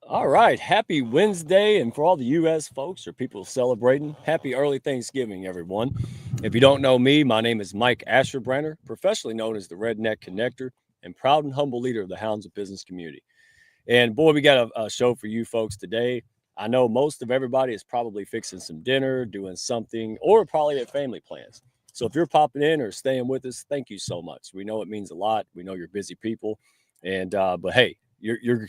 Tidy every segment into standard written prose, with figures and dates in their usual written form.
All right. Happy Wednesday. And for all the U.S. folks or people celebrating, happy early Thanksgiving, everyone. If you don't know me, my name is Mike Asherbrenner, professionally known as the Redneck Connector and proud and humble leader of the Hounds of Business community. And boy, we got a show for you folks today. I know most of everybody is probably fixing some dinner, doing something, or probably at family plans. So if you're popping in or staying with us, thank you so much. We know it means a lot. We know you're busy people, and but hey, you're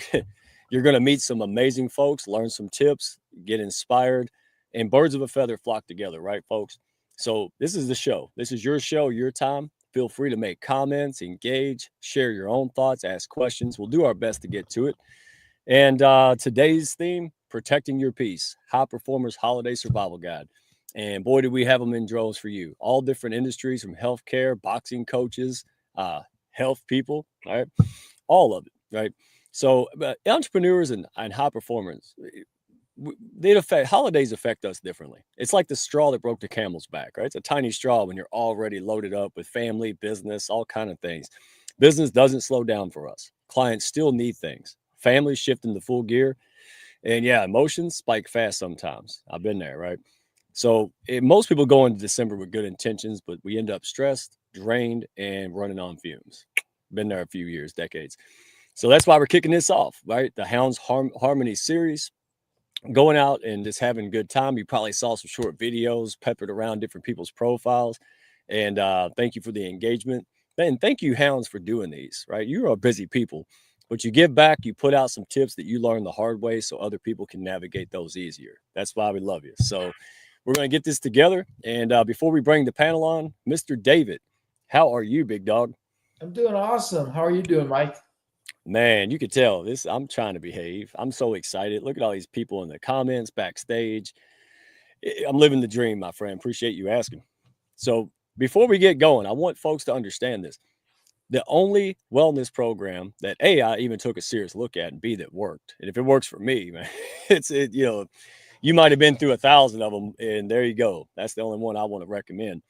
you're going to meet some amazing folks, learn some tips, get inspired, and birds of a feather flock together, right, folks? So this is the show. This is your show, your time. Feel free to make comments, engage, share your own thoughts, ask questions. We'll do our best to get to it. And today's theme, protecting your peace, high performers holiday survival guide. And boy, do we have them in droves for you. All different industries from healthcare, boxing coaches, health people, right? All of it, right? So entrepreneurs and high performers, holidays affect us differently. It's like the straw that broke the camel's back, right? It's a tiny straw when you're already loaded up with family, business, all kind of things. Business doesn't slow down for us. Clients still need things. Families shift into full gear. And yeah, emotions spike fast sometimes. I've been there, right? So most people go into December with good intentions, but we end up stressed, drained, and running on fumes. Been there a few years, decades. So that's why we're kicking this off, right? The Hounds Harmony series, going out and just having a good time. You probably saw some short videos peppered around different people's profiles. And thank you for the engagement. And thank you, Hounds, for doing these, right? You are busy people, but you give back, you put out some tips that you learned the hard way so other people can navigate those easier. That's why we love you. So we're going to get this together. And before we bring the panel on, Mr. David, how are you, big dog? I'm doing awesome. How are you doing, Mike? Man, you could tell this. I'm trying to behave. I'm so excited. Look at all these people in the comments, backstage. I'm living the dream, my friend. Appreciate you asking. So before we get going, I want folks to understand this. The only wellness program that A, I even took a serious look at, and B, that worked. And if it works for me, man, you might have been through 1,000 of them, and there you go. That's the only one I want to recommend.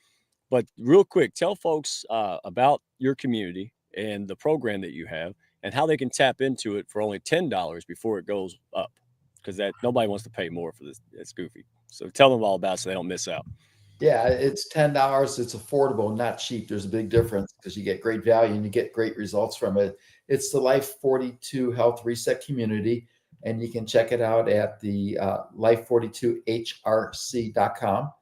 But real quick, tell folks about your community and the program that you have and how they can tap into it for only $10 before it goes up, because that nobody wants to pay more for this. It's goofy. So tell them all about it so they don't miss out. Yeah, it's $10. It's affordable, not cheap. There's a big difference because you get great value and you get great results from it. It's the Life 42 Health Reset Community, and you can check it out at the life42hrc.com.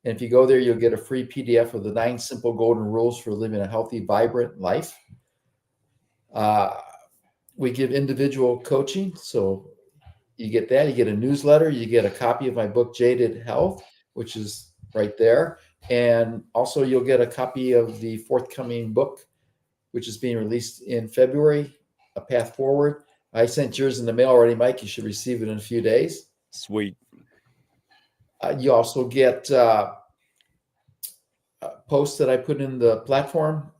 And if you go there, you'll get a free PDF of the 9 simple golden rules for living a healthy, vibrant life. We give individual coaching, so you get that. You get a newsletter. You get a copy of my book, Jaded Health, which is right there. And also you'll get a copy of the forthcoming book, which is being released in February, A Path Forward. I sent yours in the mail already, Mike. You should receive it in a few days. Sweet. You also get posts that I put in the platform.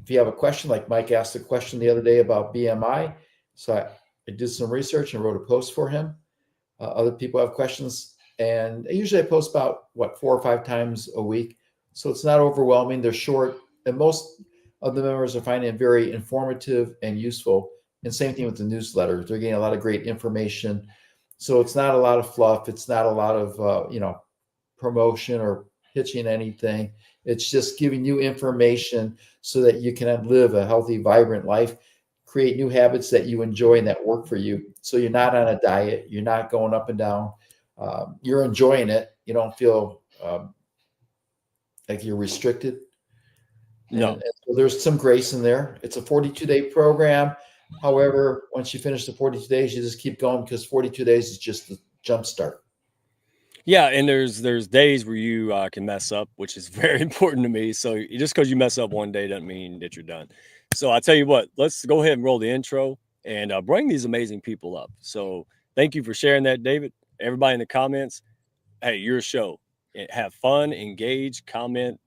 If you have a question, like Mike asked a question the other day about BMI. So I did some research and wrote a post for him. Other people have questions. And usually I post about, 4 or 5 times a week. So it's not overwhelming. They're short. And most of the members are finding it very informative and useful. And same thing with the newsletter. They're getting a lot of great information. So it's not a lot of fluff. It's not a lot of, promotion or pitching anything. It's just giving you information so that you can live a healthy, vibrant life, create new habits that you enjoy and that work for you. So you're not on a diet. You're not going up and down. You're enjoying it. You don't feel like you're restricted. No. And so there's some grace in there. It's a 42-day program. However, once you finish the 42 days, you just keep going because 42 days is just the jump start. Yeah, and there's days where you can mess up, which is very important to me. So just because you mess up one day doesn't mean that you're done. So I tell you what, let's go ahead and roll the intro and bring these amazing people up. So thank you for sharing that, David. Everybody in the comments, hey, your show. Have fun, engage, comment,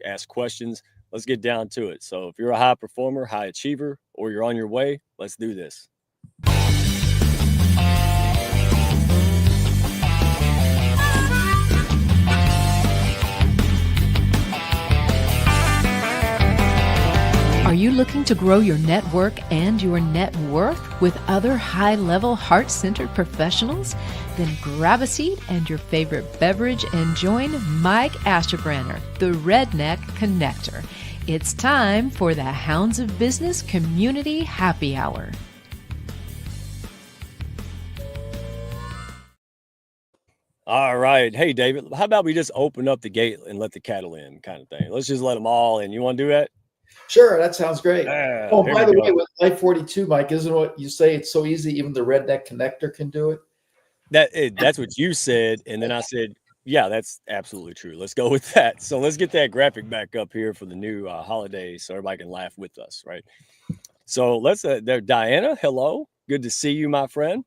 ask questions. Let's get down to it. So if you're a high performer, high achiever, or you're on your way, let's do this. Are you looking to grow your network and your net worth with other high-level, heart-centered professionals? Then grab a seat and your favorite beverage and join Mike Asherbranner, the Redneck Connector. It's time for the Hounds of Business Community Happy Hour. All right. Hey, David, how about we just open up the gate and let the cattle in kind of thing? Let's just let them all in. You want to do that? Sure, that sounds great. Oh, Here by we the go. way, with Life 42, Mike, isn't what you say? It's so easy, even the redneck connector can do it. That's what you said. And then I said, yeah, that's absolutely true. Let's go with that. So let's get that graphic back up here for the new holidays so everybody can laugh with us, right? So let's, there, Diana, hello. Good to see you, my friend.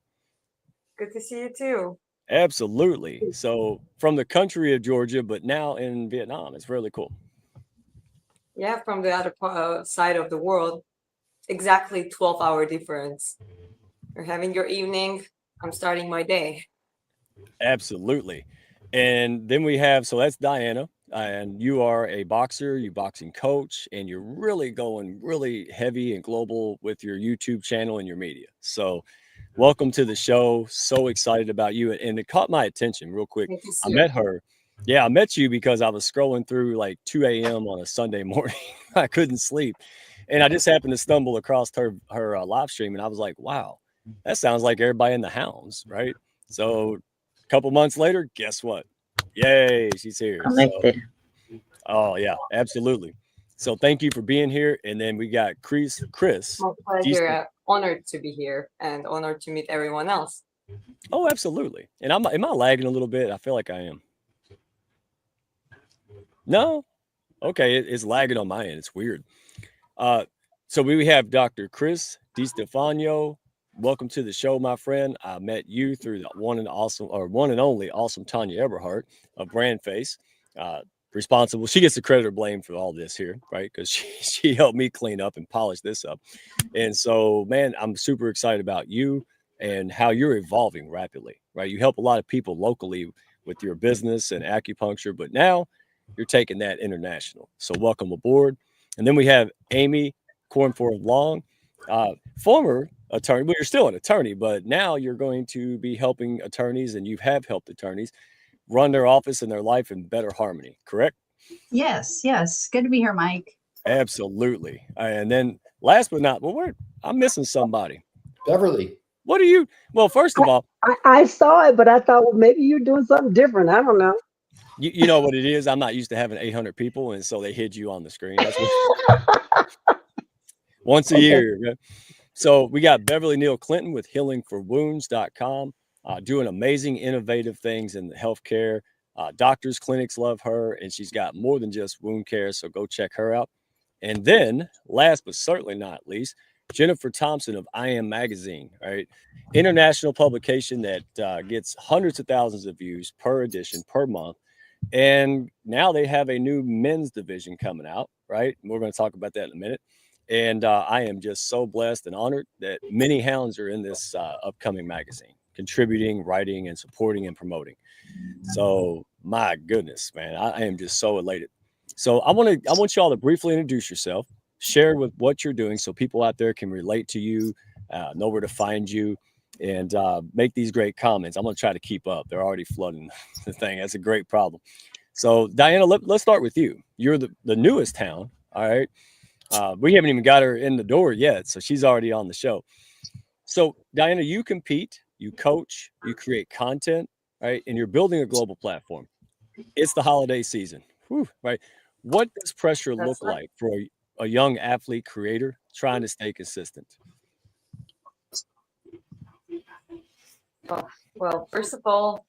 Good to see you too. Absolutely. So from the country of Georgia, but now in Vietnam. It's really cool. Yeah, from the other side of the world, exactly 12-hour difference. You're having your evening. I'm starting my day. Absolutely. And then we have, so that's Diana, and you are a boxer, you boxing coach, and you're really going really heavy and global with your YouTube channel and your media. So welcome to the show. So excited about you. And it caught my attention real quick. Thank you, I sir. met her. Yeah, I met you because I was scrolling through like 2 a.m. on a Sunday morning. I couldn't sleep. And I just happened to stumble across her live stream, and I was like, wow, that sounds like everybody in the hounds, right? So a couple months later, guess what? Yay, she's here. So, Connected. oh yeah, absolutely. So thank you for being here. And then we got Chris. My pleasure. Decent. Honored to be here and honored to meet everyone else. Oh, absolutely. And am I lagging a little bit? I feel like I am. No? Okay, it's lagging on my end. It's weird. Uh, so we have Dr. Chris DiStefano. Welcome to the show, my friend. I met you through the one and only awesome Tanya Eberhardt of Brand Face. Responsible. She gets the credit or blame for all this here, right? Because she helped me clean up and polish this up. And so, man, I'm super excited about you and how you're evolving rapidly, right? You help a lot of people locally with your business and acupuncture, but now you're taking that international. So welcome aboard. And then we have Amy Cornforth Long, former attorney. Well, you're still an attorney, but now you're going to be helping attorneys, and you have helped attorneys run their office and their life in better harmony, correct? Yes, yes. Good to be here, Mike. Absolutely. And then last but not, I'm missing somebody. Beverly. What are you? Well, first of all, I saw it, but I thought, well, maybe you're doing something different. I don't know. you know what it is. I'm not used to having 800 people, and so they hid you on the screen. That's what, once a Okay. year. Right? So we got Beverly Neal Clinton with healingforwounds.com, doing amazing, innovative things in the healthcare. Doctors, clinics love her, and she's got more than just wound care. So go check her out. And then, last but certainly not least, Jennifer Thompson of I Am Magazine, right? International publication that gets hundreds of thousands of views per edition per month. And now they have a new men's division coming out, right? And we're going to talk about that in a minute. And I am just so blessed and honored that many hounds are in this upcoming magazine, contributing, writing, and supporting and promoting. So my goodness, man, I am just so elated. So I want y'all to briefly introduce yourself, share with what you're doing, so people out there can relate to you, know where to find you, and make these great comments. I'm going to try to keep up. They're already flooding the thing. That's a great problem. So Diana, let's start with you. You're the newest hound. All right. We haven't even got her in the door yet, so she's already on the show. So Diana, you compete, you coach, you create content, right? And you're building a global platform. It's the holiday season, right? What does pressure look That's right. like for a young athlete creator trying to stay consistent? Well, first of all,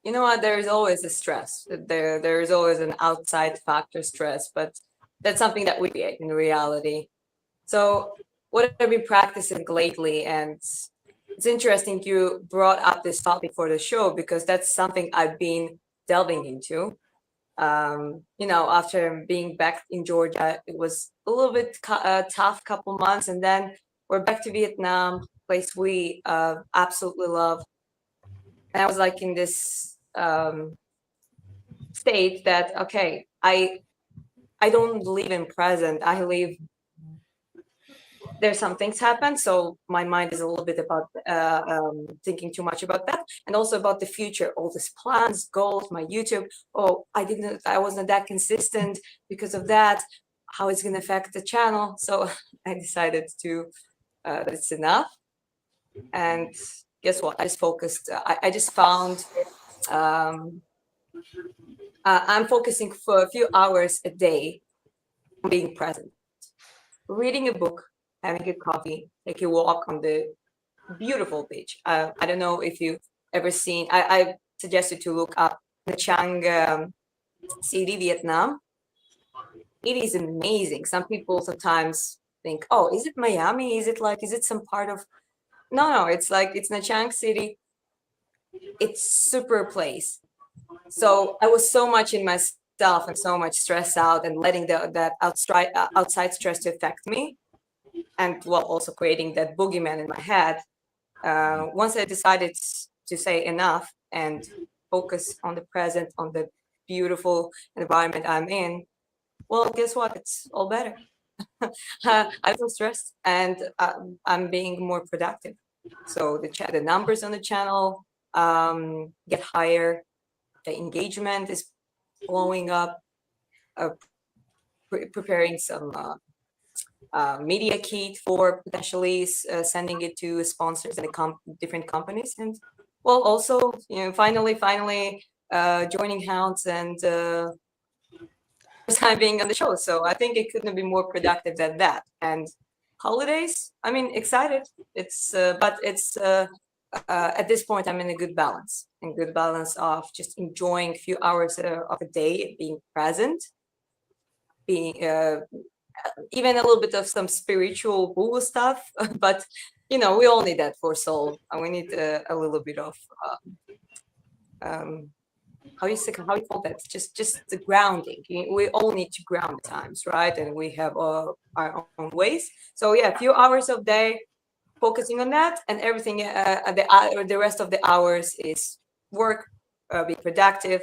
you know what? There is always a stress. There is always an outside factor stress, but that's something that we create in reality. So what I've been practicing lately, and it's interesting you brought up this topic for the show because that's something I've been delving into. After being back in Georgia, it was a little bit tough couple months, and then we're back to Vietnam, place we absolutely love. And I was like in this state that okay, I I don't live in present. I live, there's some things happen, so my mind is a little bit about thinking too much about that, and also about the future, all these plans, goals, my YouTube. Oh, I wasn't that consistent because of that, how it's going to affect the channel. So I decided to that it's enough. And guess what, I just focused. I just found I'm focusing for a few hours a day on being present, reading a book, having a coffee, take a walk on the beautiful beach. I don't know if you've ever seen, I suggested to look up the Chang City, Vietnam. It is amazing. Some people sometimes think, oh, is it Miami? Is it some part of, no, it's like, it's Nha Trang City. It's super place. So I was so much in myself and so much stressed out and letting that outside stress to affect me. And well, also creating that boogeyman in my head. Once I decided to say enough and focus on the present, on the beautiful environment I'm in, well, guess what? It's all better. I feel stressed and I'm being more productive. So the numbers on the channel get higher. The engagement is blowing up. Preparing some media kit for potentially sending it to sponsors and different companies, and well, also finally joining Hounds and first time being on the show. So I think it couldn't be more productive than that. And holidays, I mean, excited. It's but it's at this point I'm in a good balance, of just enjoying a few hours of a day, being present, being even a little bit of some spiritual woo stuff. But we all need that for soul, and we need a little bit of how you call that, just the grounding. We all need to ground at times, right? And we have our own ways. So yeah, a few hours of day focusing on that, and everything the rest of the hours is work, be productive.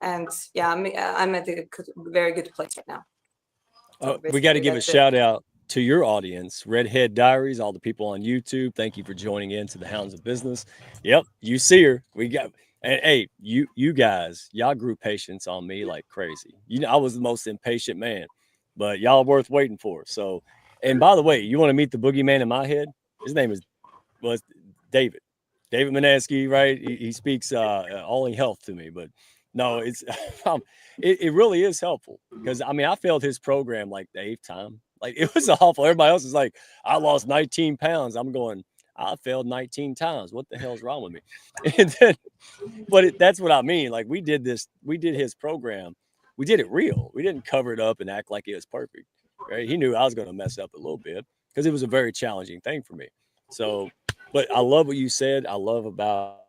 And yeah, I'm at a very good place right now. So We got to basically, give a that's it. shout out to your audience, Redhead Diaries, all the people on YouTube. Thank you for joining in to the Hounds of Business. Yep, you see her. We got, and hey, you guys, y'all grew patience on me like crazy. I was the most impatient man, but y'all worth waiting for. So, and by the way, you want to meet the boogeyman in my head? His name was David Minansky, right? He speaks all in health to me, but no, it's it really is helpful, because I mean I failed his program like the 8th time. Like, it was awful. Everybody else is like, I lost 19 pounds. I'm going, I failed 19 times. What the hell's wrong with me? And then, but that's what I mean. Like, we did his program. We did it real. We didn't cover it up and act like it was perfect. Right? He knew I was going to mess up a little bit because it was a very challenging thing for me. So, but I love what you said. I love about,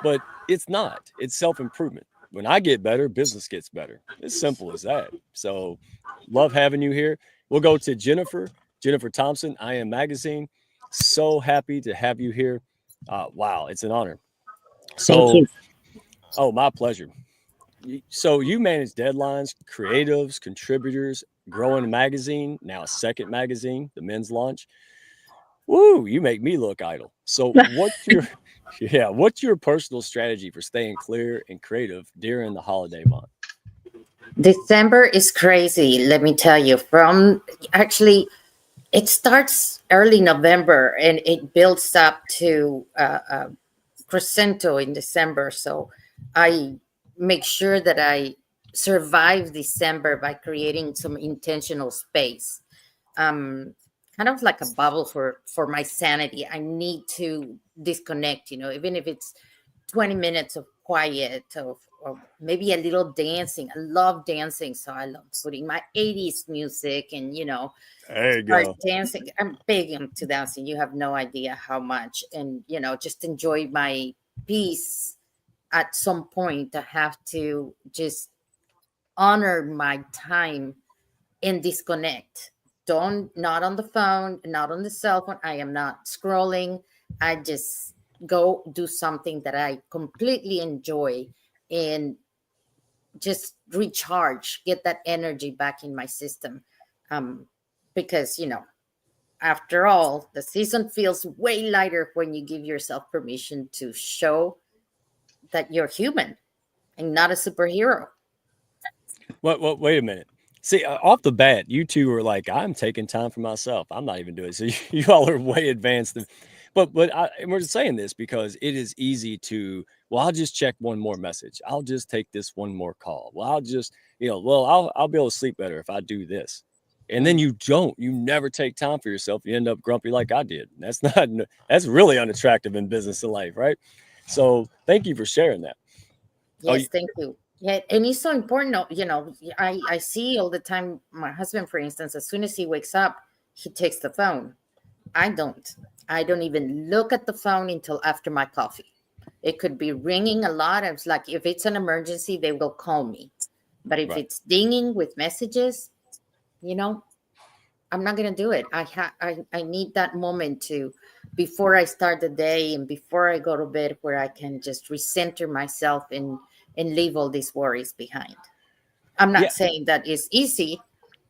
but it's not. It's self-improvement. When I get better, business gets better. It's simple as that. So, love having you here. We'll go to Jennifer Thompson, I Am Magazine. So happy to have you here. Wow, it's an honor. Thank So, you. oh, my pleasure. So you manage deadlines, creatives, contributors, growing a magazine, now a second magazine, the men's launch. Woo, you make me look idle. So what's your personal strategy for staying clear and creative during the holiday month? December is crazy, let me tell you. Actually, it starts early November and it builds up to crescendo in December. So I make sure that I survive December by creating some intentional space. Kind of like a bubble for my sanity. I need to disconnect, even if it's 20 minutes of quiet, or maybe a little dancing. I love dancing, so I love putting my 80s music and There you start go. dancing. I'm big into dancing. You have no idea how much. And just enjoy my peace. At some point I have to just honor my time and disconnect. Not on the phone, not on the cell phone. I am not scrolling. I just go do something that I completely enjoy. And just recharge, get that energy back in my system. Because, after all, the season feels way lighter when you give yourself permission to show that you're human and not a superhero. Wait a minute. See, off the bat, you two are like, I'm taking time for myself. I'm not even doing it. So you all are way advanced. And we're saying this because it is easy to, well, I'll just check one more message. I'll just take this one more call. Well, I'll just, I'll be able to sleep better if I do this. And then you never take time for yourself. You end up grumpy like I did. That's really unattractive in business and life, right? So thank you for sharing that. Yes, thank you. Yeah, and it's so important. I see all the time. My husband, for instance, as soon as he wakes up, he takes the phone. I don't. I don't even look at the phone until after my coffee. It could be ringing a lot. I was like, if it's an emergency, they will call me. But if it's dinging with messages, I'm not gonna do it. I need that moment before I start the day and before I go to bed, where I can just recenter myself and leave all these worries behind. I'm not saying that it's easy.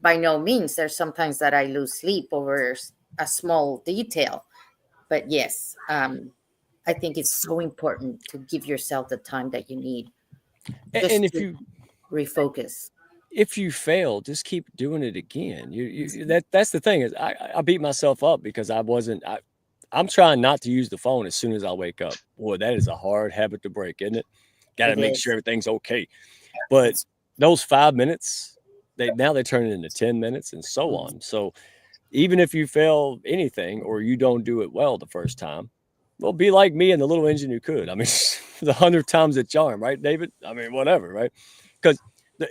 By no means. There's sometimes that I lose sleep over a small detail. But yes, I think it's so important to give yourself the time that you need And if you refocus. If you fail, just keep doing it again. That's the thing is I beat myself up because I'm trying not to use the phone as soon as I wake up. Boy, that is a hard habit to break, isn't it? Got to make sure everything's okay. But those 5 minutes, they turn into 10 minutes and so on. So even if you fail anything or you don't do it well the first time, well, be like me and the little engine who could. I mean, the 100th time's a charm, right, David? I mean, whatever, right? Because the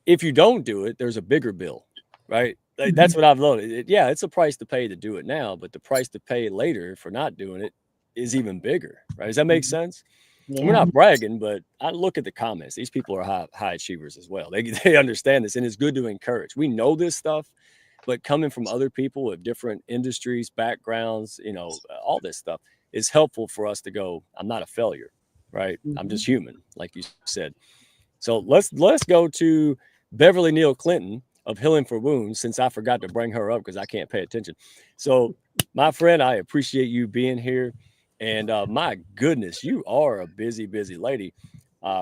if you don't do it, there's a bigger bill, right? That's what I've learned. Yeah, it's a price to pay to do it now, but the price to pay later for not doing it is even bigger, right? Does that make sense? Yeah. We're not bragging, but I look at the comments. These people are high achievers as well. They understand this, and it's good to encourage. We know this stuff, but coming from other people with different industries, backgrounds, all this stuff is helpful for us to go, I'm not a failure, right? I'm just human, like you said. So let's go to Beverly Neal Clinton of Healing for Wounds, since I forgot to bring her up because I can't pay attention. So, my friend, I appreciate you being here. And my goodness, you are a busy, busy lady,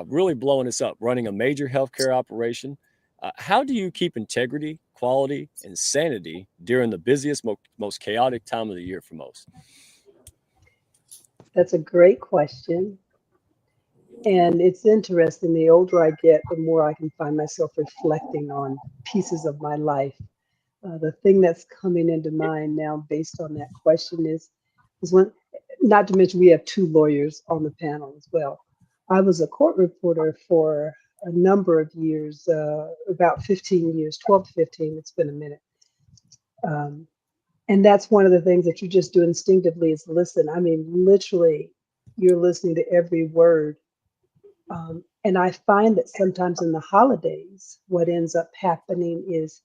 really blowing this up, running a major healthcare operation. How do you keep integrity, quality, and sanity during the busiest, most chaotic time of the year for most? That's a great question. And it's interesting. The older I get, the more I can find myself reflecting on pieces of my life. The thing that's coming into mind now, based on that question, is when, not to mention, we have two lawyers on the panel as well. I was a court reporter for a number of years, about 15 years, 12 to 15. It's been a minute. And that's one of the things that you just do instinctively is listen. I mean, literally, you're listening to every word. And I find that sometimes in the holidays, what ends up happening is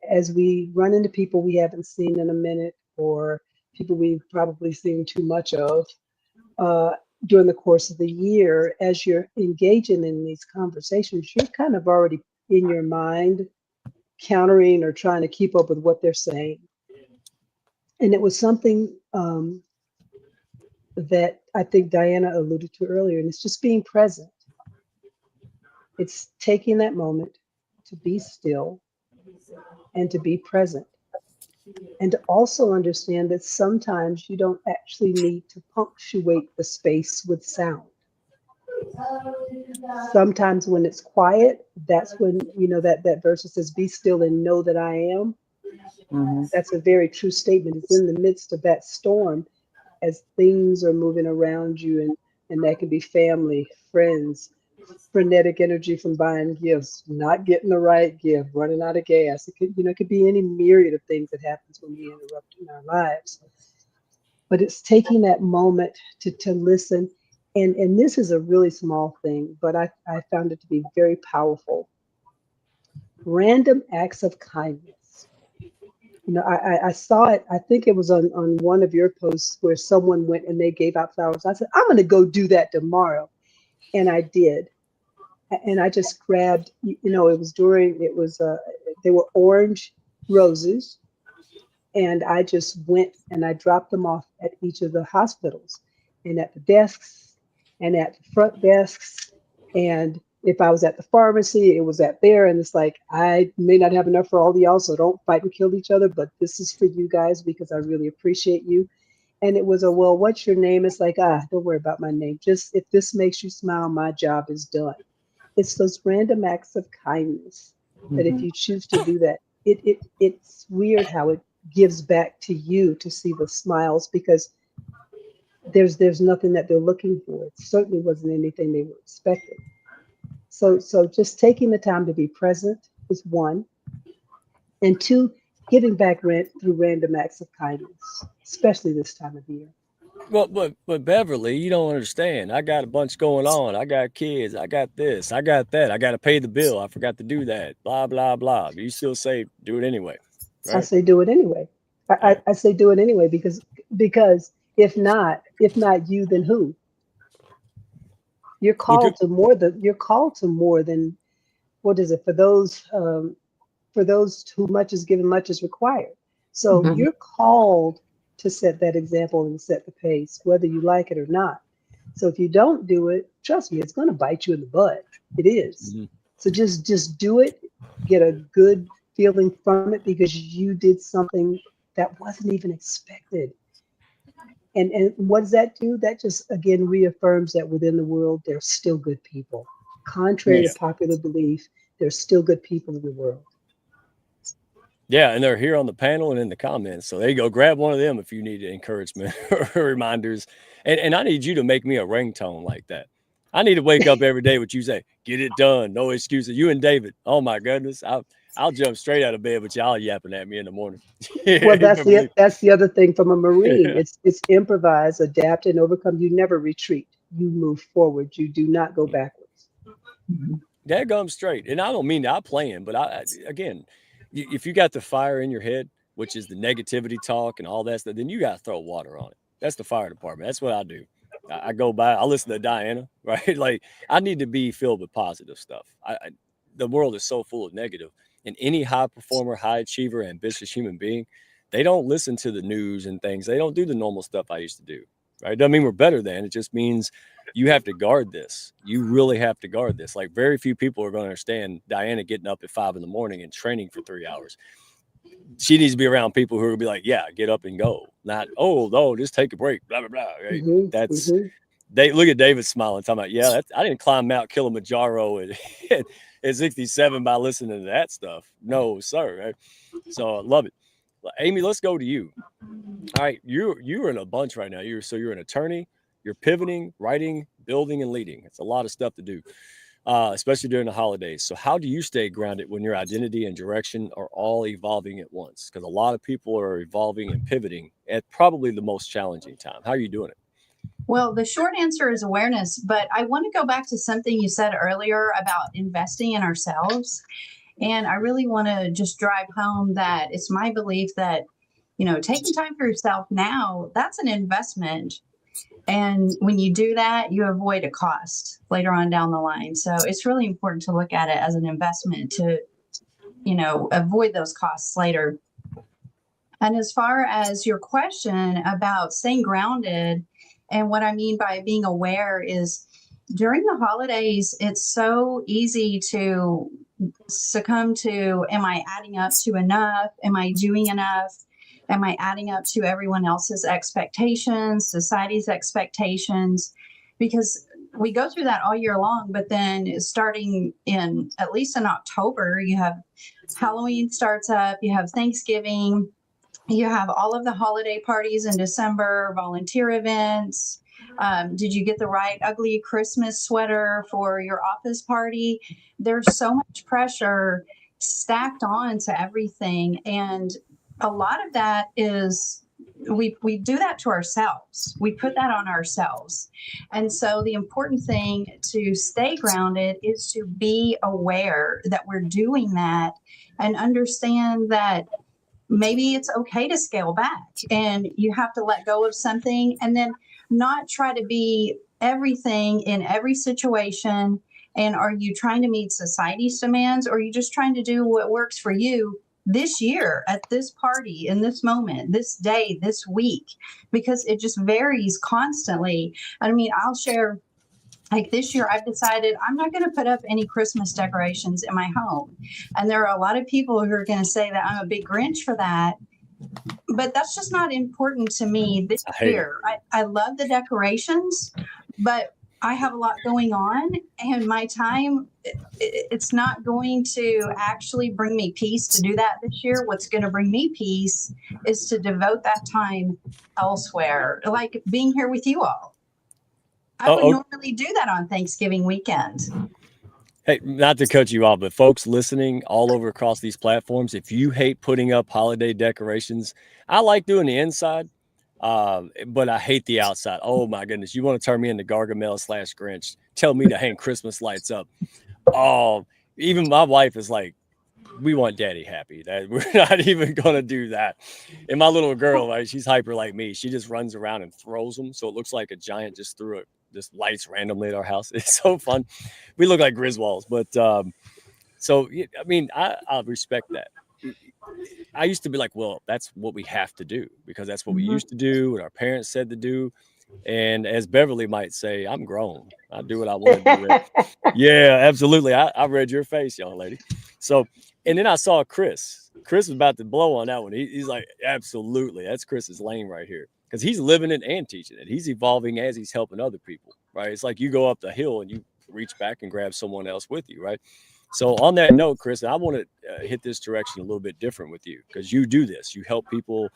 as we run into people we haven't seen in a minute or people we've probably seen too much of during the course of the year, as you're engaging in these conversations, you're kind of already in your mind countering or trying to keep up with what they're saying. And it was something that I think Diana alluded to earlier, and it's just being present. It's taking that moment to be still and to be present. And to also understand that sometimes you don't actually need to punctuate the space with sound. Sometimes when it's quiet, that's when, that verse that says, be still and know that I am. That's a very true statement. It's in the midst of that storm as things are moving around you, and that can be family, friends, frenetic energy from buying gifts, not getting the right gift, running out of gas. It could be any myriad of things that happens when we interrupt in our lives. But it's taking that moment to listen. And this is a really small thing, but I found it to be very powerful. Random acts of kindness. I saw it, I think it was on one of your posts where someone went and they gave out flowers. I said, I'm going to go do that tomorrow. And I did. And I just grabbed, they were orange roses. And I just went and I dropped them off at each of the hospitals and at the desks and at the front desks. And if I was at the pharmacy, it was at there. And it's like, I may not have enough for all of y'all, so don't fight and kill each other, but this is for you guys because I really appreciate you. And it was well, what's your name? It's like, don't worry about my name. Just if this makes you smile, my job is done. It's those random acts of kindness that if you choose to do that, it's weird how it gives back to you to see the smiles, because there's nothing that they're looking for. It certainly wasn't anything they were expecting. So just taking the time to be present is one, and two, giving back through random acts of kindness, especially this time of year. Well, but Beverly, you don't understand. I got a bunch going on. I got kids. I got this. I got that. I got to pay the bill. I forgot to do that. Blah blah blah. But you still say do it anyway. Right? I say do it anyway. I say do it anyway because if not you, then who? You're called to more than what is it? For those who much is given, much is required. So you're called to set that example and set the pace, whether you like it or not. So if you don't do it, trust me, it's going to bite you in the butt. It is. So just do it. Get a good feeling from it because you did something that wasn't even expected. And what does that do? That just, again, reaffirms that within the world, there's still good people. Contrary to popular belief, there's still good people in the world. Yeah, and they're here on the panel and in the comments. So there you go. Grab one of them if you need encouragement or reminders. And I need you to make me a ringtone like that. I need to wake up every day with you say, get it done. No excuses. You and David. Oh, my goodness. I'll jump straight out of bed with y'all yapping at me in the morning. Well, that's the other thing from a Marine. It's improvise, adapt, and overcome. You never retreat. You move forward. You do not go backwards. That comes straight. And I don't mean that I'm playing, but again, if you got the fire in your head, which is the negativity talk and all that stuff, then you got to throw water on it. That's the fire department. That's what I do. I go by, I listen to Diana, right? Like I need to be filled with positive stuff. The world is so full of negative. And any high performer, high achiever, ambitious human being, they don't listen to the news and things. They don't do the normal stuff I used to do, right? It doesn't mean we're better than. It just means you have to guard this. You really have to guard this. Like very few people are going to understand Diana getting up at 5 a.m. and training for 3 hours. She needs to be around people who will be like, yeah, get up and go. Not, just take a break, blah, blah, blah. Right? They look at David smiling, talking about, yeah, I didn't climb Mount Kilimanjaro at 67 by listening to that stuff. No, sir. Right? So I love it. Amy, let's go to you. All right. You're in a bunch right now. You're an attorney, you're pivoting, writing, building, and leading. It's a lot of stuff to do, especially during the holidays. So how do you stay grounded when your identity and direction are all evolving at once? Because a lot of people are evolving and pivoting at probably the most challenging time. How are you doing it? Well, the short answer is awareness, but I want to go back to something you said earlier about investing in ourselves. And I really want to just drive home that it's my belief that, taking time for yourself now, that's an investment. And when you do that, you avoid a cost later on down the line. So it's really important to look at it as an investment to, avoid those costs later. And as far as your question about staying grounded, and what I mean by being aware is during the holidays, it's so easy to succumb to, am I adding up to enough? Am I doing enough? Am I adding up to everyone else's expectations, society's expectations? Because we go through that all year long, but then starting at least in October, you have Halloween starts up, you have Thanksgiving, you have all of the holiday parties in December, volunteer events. Did you get the right ugly Christmas sweater for your office party? There's so much pressure stacked on to everything. And a lot of that is we do that to ourselves. We put that on ourselves. And so the important thing to stay grounded is to be aware that we're doing that and understand that maybe it's okay to scale back and you have to let go of something and then not try to be everything in every situation And are you trying to meet society's demands, or are you just trying to do what works for you this year, at this party, in this moment, this day, this week? Because it just varies constantly. I mean, I'll share, like this year, I've decided I'm not going to put up any Christmas decorations in my home. And there are a lot of people who are going to say that I'm a big Grinch for that. But that's just not important to me this year. I love the decorations, but I have a lot going on, and my time, it's not going to actually bring me peace to do that this year. What's going to bring me peace is to devote that time elsewhere, like being here with you all. I would normally do that on Thanksgiving weekend. Hey, not to cut you off, but folks listening all over across these platforms, if you hate putting up holiday decorations, I like doing the inside, but I hate the outside. Oh my goodness. You want to turn me into Gargamel/Grinch. Tell me to hang Christmas lights up. Oh, even my wife is like, we want daddy happy. That we're not even going to do that. And my little girl, right, she's hyper like me. She just runs around and throws them. So it looks like a giant just threw it. Just lights randomly at our house. It's so fun. We look like Griswolds, but so I mean, I respect that. I used to be like, well, that's what we have to do because that's what we used to do, and our parents said to do. And as Beverly might say, I'm grown. I do what I want to do. Yeah, absolutely. I read your face, young lady. So, and then I saw Chris. Chris was about to blow on that one. He's like, absolutely. That's Chris's lane right here. Because he's living it and teaching it. He's evolving as he's helping other people, right? It's like you go up the hill and you reach back and grab someone else with you, right? So on that note, Chris, I want to hit this direction a little bit different with you because you do this. You help people,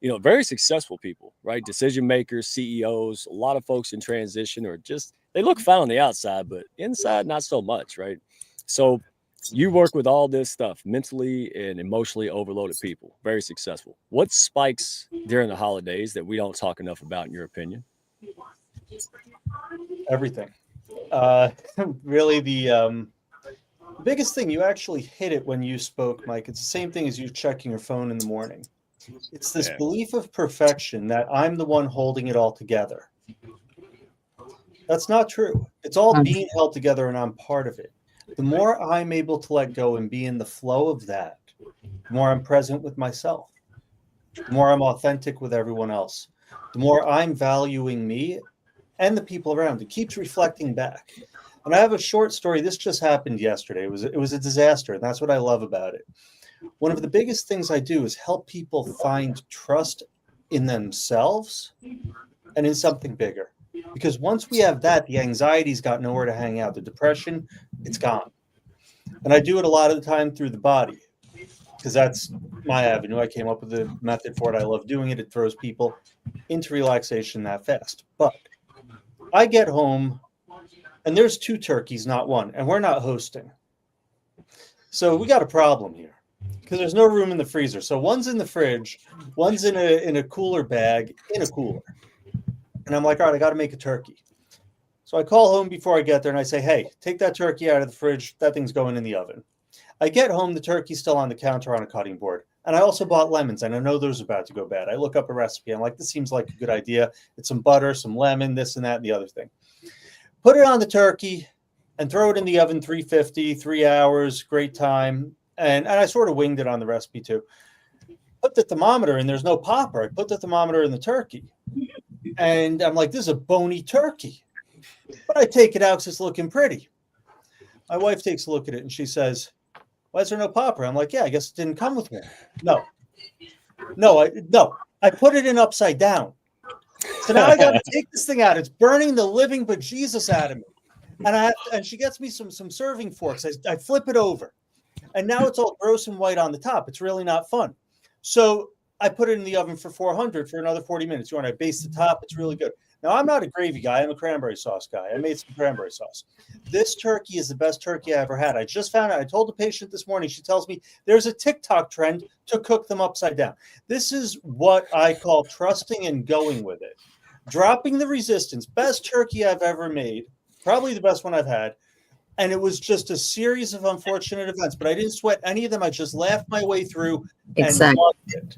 you know, very successful people, right? Decision makers, CEOs, a lot of folks in transition are just, they look fine on the outside, but inside, not so much, right? So you work with all this stuff, mentally and emotionally overloaded people, very successful. What spikes during the holidays that we don't talk enough about, in your opinion? Everything. Really, the biggest thing, you actually hit it when you spoke, Mike. It's the same thing as you checking your phone in the morning. It's this belief of perfection that I'm the one holding it all together. That's not true. It's all being held together and I'm part of it. The more I'm able to let go and be in the flow of that, the more I'm present with myself, the more I'm authentic with everyone else, the more I'm valuing me and the people around. It keeps reflecting back. And I have a short story. This just happened yesterday. It was a disaster, and that's what I love about it. One of the biggest things I do is help people find trust in themselves and in something bigger. Because once we have that, the anxiety's got nowhere to hang out. The depression, it's gone. And I do it a lot of the time through the body because that's my avenue. I came up with a method for it. I love doing it. It throws people into relaxation that fast. But I get home and there's 2 turkeys, not one, and we're not hosting. So we got a problem here because there's no room in the freezer. So one's in the fridge, one's in a cooler bag, in a cooler. And I'm like, all right, I got to make a turkey. So I call home before I get there and I say, hey, take that turkey out of the fridge. That thing's going in the oven. I get home, the turkey's still on the counter on a cutting board. And I also bought lemons, and I know those are about to go bad. I look up a recipe. I'm like, this seems like a good idea. It's some butter, some lemon, this and that and the other thing. Put it on the turkey and throw it in the oven, 350, 3 hours, great time. And I sort of winged it on the recipe too. Put the thermometer in, there's no popper. I put the thermometer in the turkey. And I'm like, this is a bony turkey. But I take it out because it's looking pretty. My wife takes a look at it and she says, why is there no popper? I'm like, yeah, I guess it didn't come with one. No, I put it in upside down. So now I got to take this thing out. It's burning the living bejesus out of me. And she gets me some serving forks. I flip it over. And now it's all gross and white on the top. It's really not fun. So I put it in the oven for 400 for another 40 minutes. You want to baste the top? It's really good. Now, I'm not a gravy guy. I'm a cranberry sauce guy. I made some cranberry sauce. This turkey is the best turkey I ever had. I just found out. I told the patient this morning. She tells me there's a TikTok trend to cook them upside down. This is what I call trusting and going with it. Dropping the resistance. Best turkey I've ever made. Probably the best one I've had. And it was just a series of unfortunate events. But I didn't sweat any of them. I just laughed my way through and loved it.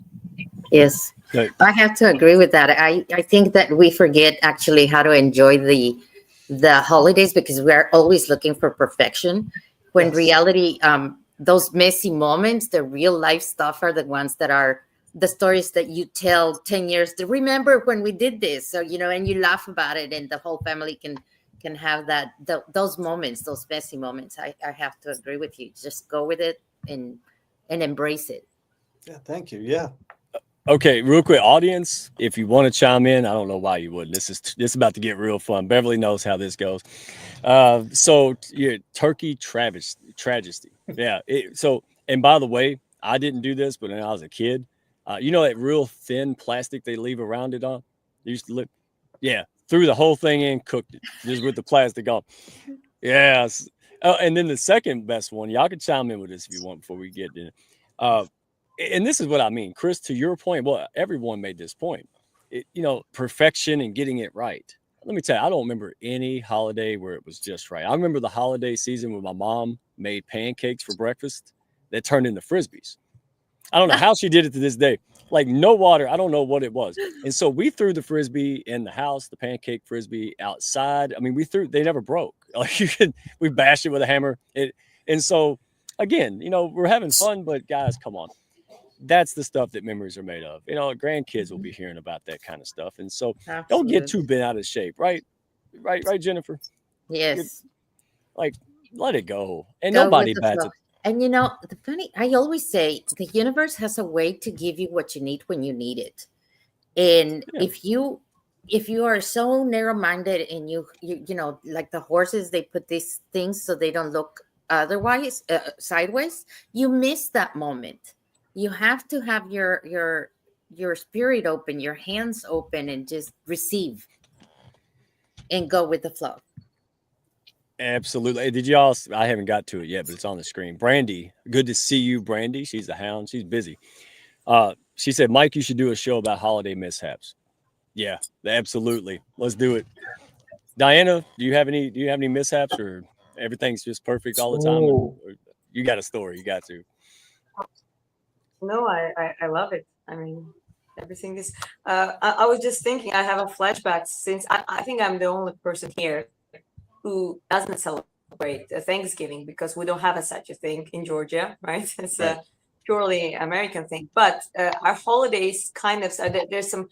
Yes, I have to agree with that. I think that we forget actually how to enjoy the the holidays because we're always looking for perfection. When Yes. reality, those messy moments, the real life stuff are the ones that are the stories that you tell 10 years to remember when we did this. So, and you laugh about it and the whole family can have those moments, those messy moments. I have to agree with you. Just go with it and embrace it. Yeah, thank you. Yeah. Okay, real quick, audience, if you want to chime in, I don't know why you wouldn't. This is about to get real fun. Beverly knows how this goes. So yeah, turkey tragedy. Yeah. So, and by the way, I didn't do this, but when I was a kid, you know that real thin plastic they leave around it on. You used to live, yeah, threw the whole thing in, cooked it just with the plastic on. Yes. And then the second best one, y'all can chime in with this if you want before we get in. Uh, and this is what I mean, Chris, to your point. Well, everyone made this point. Perfection and getting it right. Let me tell you, I don't remember any holiday where it was just right. I remember the holiday season when my mom made pancakes for breakfast that turned into frisbees. I don't know how she did it to this day. Like no water. I don't know what it was. And so we threw the frisbee in the house, the pancake frisbee outside. I mean, they never broke. Like we bashed it with a hammer. And so again, we're having fun, but guys, come on. That's the stuff that memories are made of. Grandkids will be hearing about that kind of stuff. And so don't get too bent out of shape, right? Right, Jennifer? Yes. Like, let it go. And Go nobody with the bats flow. it. And the funny, I always say the universe has a way to give you what you need when you need it. And Yeah. if you are so narrow-minded and you like the horses, they put these things so they don't look otherwise sideways, you miss that moment. You have to have your spirit open, your hands open, and just receive and go with the flow. Absolutely. Hey, did y'all? I haven't got to it yet, but it's on the screen. Brandy, good to see you, Brandy. She's a hound. She's busy. She said, Mike, you should do a show about holiday mishaps. Yeah, absolutely. Let's do it. Diana, do you have any mishaps, or everything's just perfect all the time? Or you got a story? You got to. No, I love it. I mean, everything is. I was just thinking. I have a flashback since I think I'm the only person here who doesn't celebrate Thanksgiving because we don't have such a thing in Georgia, right? It's Right. a purely American thing. But our holidays kind of. There's some.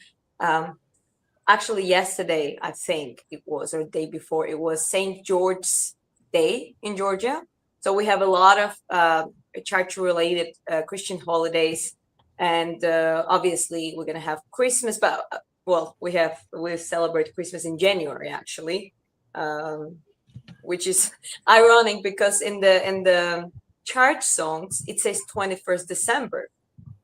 Actually, yesterday I think it was, or the day before, it was St. George's Day in Georgia. So we have a lot of church-related Christian holidays, and obviously we're gonna have Christmas. But we celebrate Christmas in January actually, which is ironic because in the church songs it says 21st December.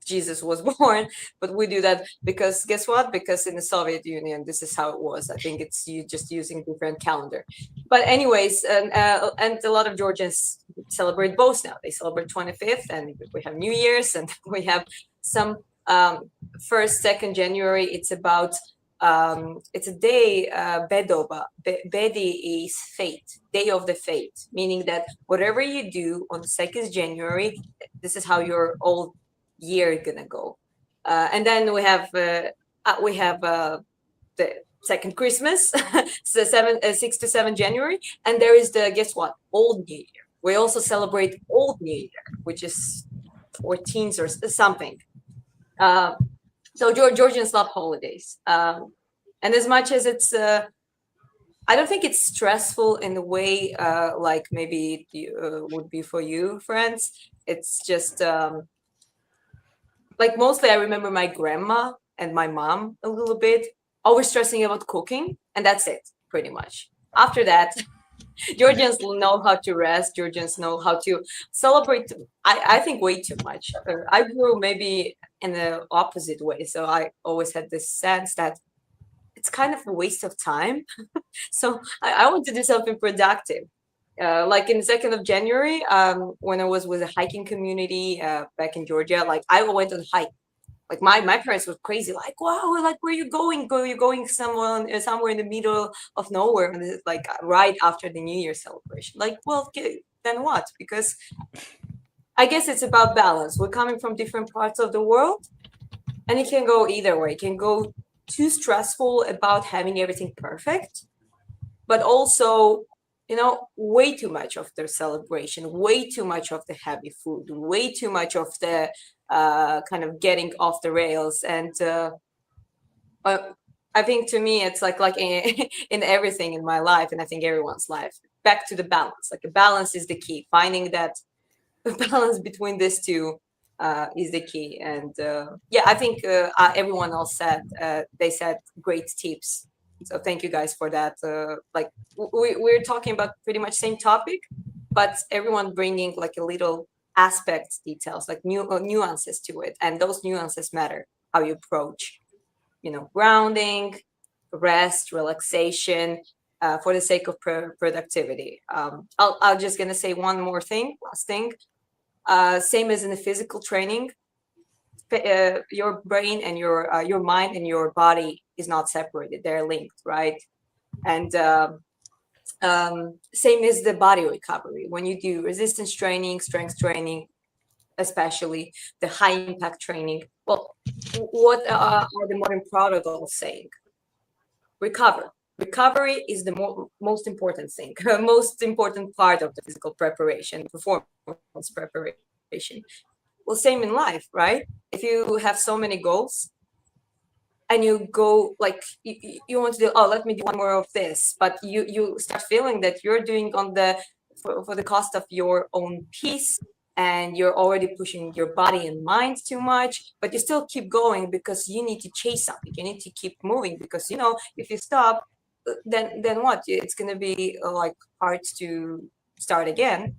Jesus was born, but we do that because guess what? Because in the Soviet Union, this is how it was. I think it's you just using different calendar. But anyways, and a lot of Georgians celebrate both now. They celebrate 25th, and we have New Year's, and we have some 1st, 2nd January. It's about it's a day Bedoba. Bedi is fate, day of the fate, meaning that whatever you do on 2nd January, this is how your old year gonna go. And then we have the second Christmas, so 6 to 7 January, and there is the guess what, Old New Year. We also celebrate Old New Year, which is 14th or something. So Georgians love holidays, and as much as it's I don't think it's stressful in the way like maybe it would be for you, friends. It's just like mostly I remember my grandma and my mom a little bit always stressing about cooking, and that's it pretty much. After that, Georgians know how to rest. Georgians know how to celebrate. I think way too much. I grew maybe in the opposite way, so I always had this sense that it's kind of a waste of time. So I want to do something productive. Like in the 2nd of January, when I was with a hiking community back in Georgia, like I went on hike. Like my parents were crazy, like, wow, like where are you going? You're going somewhere in the middle of nowhere, and it's like right after the New Year celebration. Like, well, then what? Because I guess it's about balance. We're coming from different parts of the world, and it can go either way. It can go too stressful about having everything perfect, but also, way too much of their celebration, way too much of the heavy food, way too much of the kind of getting off the rails. And I think to me, it's like in everything in my life, and I think everyone's life, back to the balance. Like, a balance is the key. Finding that balance between these two is the key. And yeah, I think everyone else said, they said great tips. So thank you guys for that. Like, we're talking about pretty much same topic, but everyone bringing like a little aspects, details, like nuances to it, and those nuances matter. How you approach, grounding, rest, relaxation, for the sake of productivity. I'll just gonna say one more thing, last thing. Same as in the physical training, your brain and your mind and your body is not separated; they're linked, right? And same as the body recovery. When you do resistance training, strength training, especially the high impact training, well, what are the modern protocols saying? Recovery is the most important thing, most important part of the physical preparation, performance preparation. Well, same in life, right? If you have so many goals and you go like you want to do, oh, let me do one more of this, but you start feeling that you're doing for the cost of your own peace, and you're already pushing your body and mind too much, but you still keep going because you need to chase something. You need to keep moving because, if you stop, then what? It's going to be like hard to start again.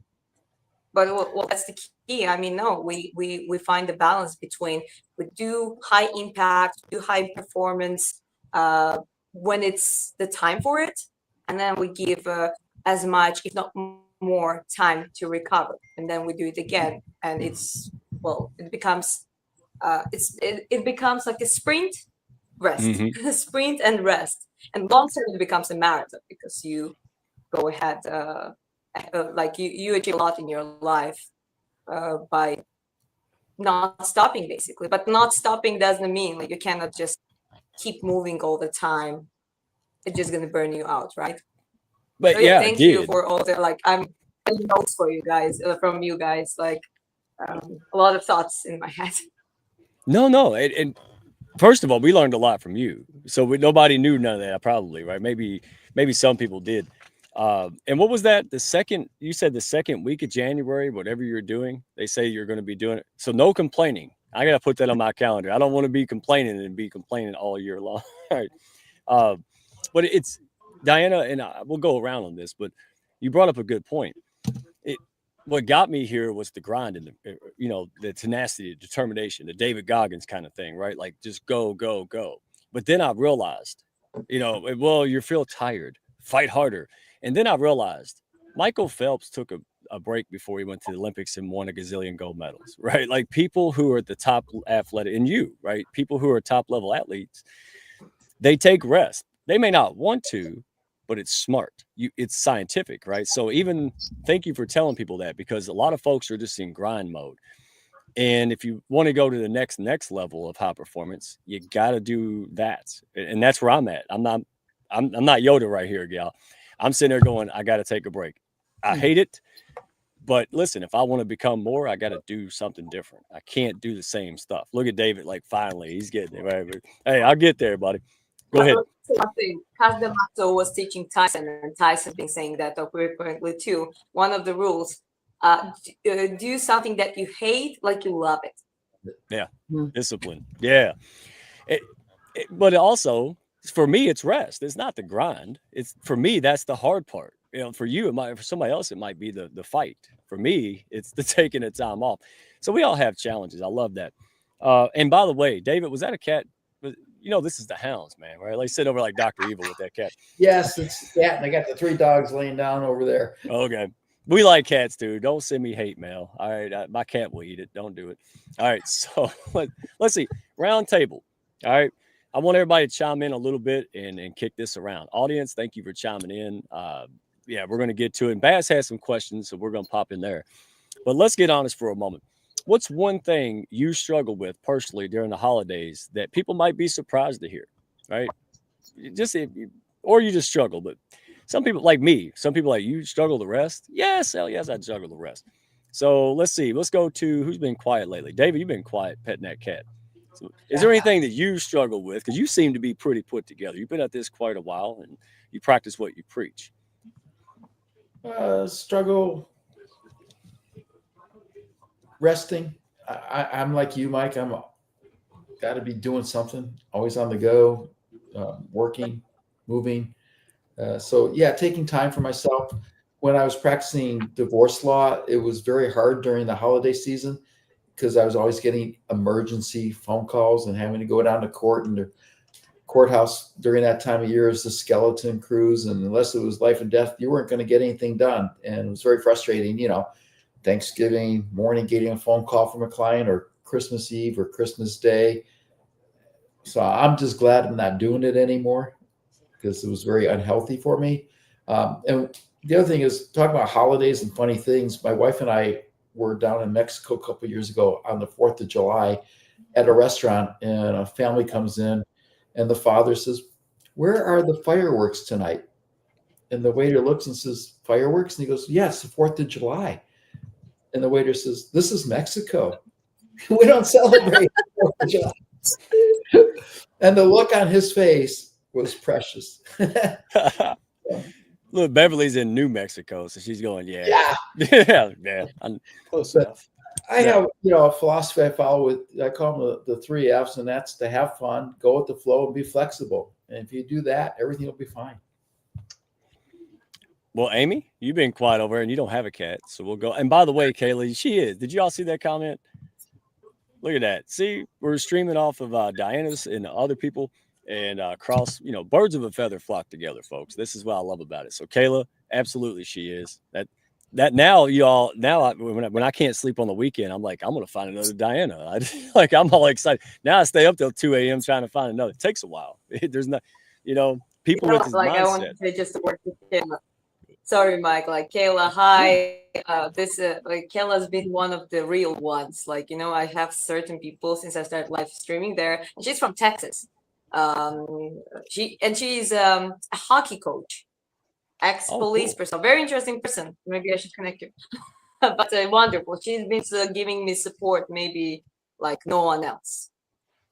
But well, that's the key. I mean, no, we find the balance between, we do high impact, do high performance when it's the time for it, and then we give as much, if not more, time to recover, and then we do it again, and it becomes it becomes like a sprint, rest, sprint and rest, and long term it becomes a marathon because you go ahead. Like you achieve a lot in your life by not stopping, basically. But not stopping doesn't mean like you cannot just keep moving all the time. It's just gonna burn you out, right? But so, yeah, thank you for all the I'm notes for you guys, from you guys, like a lot of thoughts in my head. No, and first of all, we learned a lot from you. So nobody knew none of that, probably, right? Maybe some people did. And what was that? You said the second week of January, whatever you're doing, they say you're going to be doing it. So no complaining. I got to put that on my calendar. I don't want to be complaining and be complaining all year long. All right. But it's Diana, and we'll go around on this, but you brought up a good point. What got me here was the grind and the tenacity, the determination, the David Goggins kind of thing, right? Like just go, go, go. But then I realized, well, you feel tired, fight harder. And then I realized Michael Phelps took a break before he went to the Olympics and won a gazillion gold medals, right? Like people who are at the top athletic, and you, right? People who are top level athletes, they take rest. They may not want to, but it's smart. It's scientific, right? So even thank you for telling people that, because a lot of folks are just in grind mode. And if you want to go to the next level of high performance, you got to do that. And that's where I'm at. I'm not Yoda right here, gal. I'm sitting there going, I got to take a break. I hate it. But listen, if I want to become more, I got to do something different. I can't do the same stuff. Look at David, like finally he's getting there. Right? Hey, I'll get there, buddy. Go ahead. D'Amato was teaching Tyson, and Tyson been saying that frequently too. One of the rules, do something that you hate like you love it. Yeah, discipline. Yeah, but also for me, it's rest. It's not the grind. It's for me, that's the hard part. For you, for somebody else, it might be the fight. For me, it's the taking the time off. So we all have challenges. I love that. And by the way, David, was that a cat? This is the hounds, man, right? Like sit over like Dr. Evil with that cat. Yes, it's cat, and I got the 3 dogs laying down over there. Okay. We like cats too. Don't send me hate mail. All right. My cat will eat it. Don't do it. All right. So let's see. Round table. All right. I want everybody to chime in a little bit and kick this around. Audience, thank you for chiming in. Yeah, we're going to get to it. And Bass has some questions, so we're going to pop in there. But let's get honest for a moment. What's one thing you struggle with personally during the holidays that people might be surprised to hear, right? Or you just struggle, but some people like me, some people like you struggle to rest. Yes, hell yes, I struggle to rest. So let's see. Let's go to who's been quiet lately. David, you've been quiet petting that cat. So is there anything that you struggle with? Because you seem to be pretty put together. You've been at this quite a while, and you practice what you preach. Struggle resting. I'm like you, Mike. I'm got to be doing something, always on the go, working, moving. So yeah, taking time for myself. When I was practicing divorce law, it was very hard during the holiday season because I was always getting emergency phone calls and having to go down to court, and the courthouse during that time of year is the skeleton crews. And unless it was life and death, you weren't going to get anything done. And it was very frustrating, Thanksgiving morning, getting a phone call from a client, or Christmas Eve or Christmas Day. So I'm just glad I'm not doing it anymore because it was very unhealthy for me. And the other thing is, talking about holidays and funny things. My wife and I were down in Mexico a couple of years ago on the 4th of July at a restaurant, and a family comes in, and the father says, "Where are the fireworks tonight?" And the waiter looks and says, "Fireworks?" And he goes, "Yes, the 4th of July." And the waiter says, "This is Mexico. We don't celebrate the 4th of July." And the look on his face was precious. Look, Beverly's in New Mexico, so she's going, Yeah. yeah. Close But enough. I have, a philosophy I follow I call them the 3 F's, and that's to have fun, go with the flow, and be flexible. And if you do that, everything will be fine. Well, Amy, you've been quiet over there, and you don't have a cat, so we'll go. And by the way, Kaylee, she is. Did you all see that comment? Look at that. See, we're streaming off of Diana's and other people, and across, birds of a feather flock together, folks. This is what I love about it. So Kayla, absolutely, she is. That now, when I can't sleep on the weekend, I'm like, I'm gonna find another Diana. I'm all excited. Now I stay up till 2 a.m. trying to find another. It takes a while. There's not, people with this like mindset. I want to say just a word to Kayla. Sorry, Mike. Like Kayla, hi. Kayla's been one of the real ones. I have certain people since I started live streaming there. And she's from Texas. She's a hockey coach, ex-police person, very interesting person. Maybe I should connect you. But wonderful. She's been giving me support, maybe like no one else.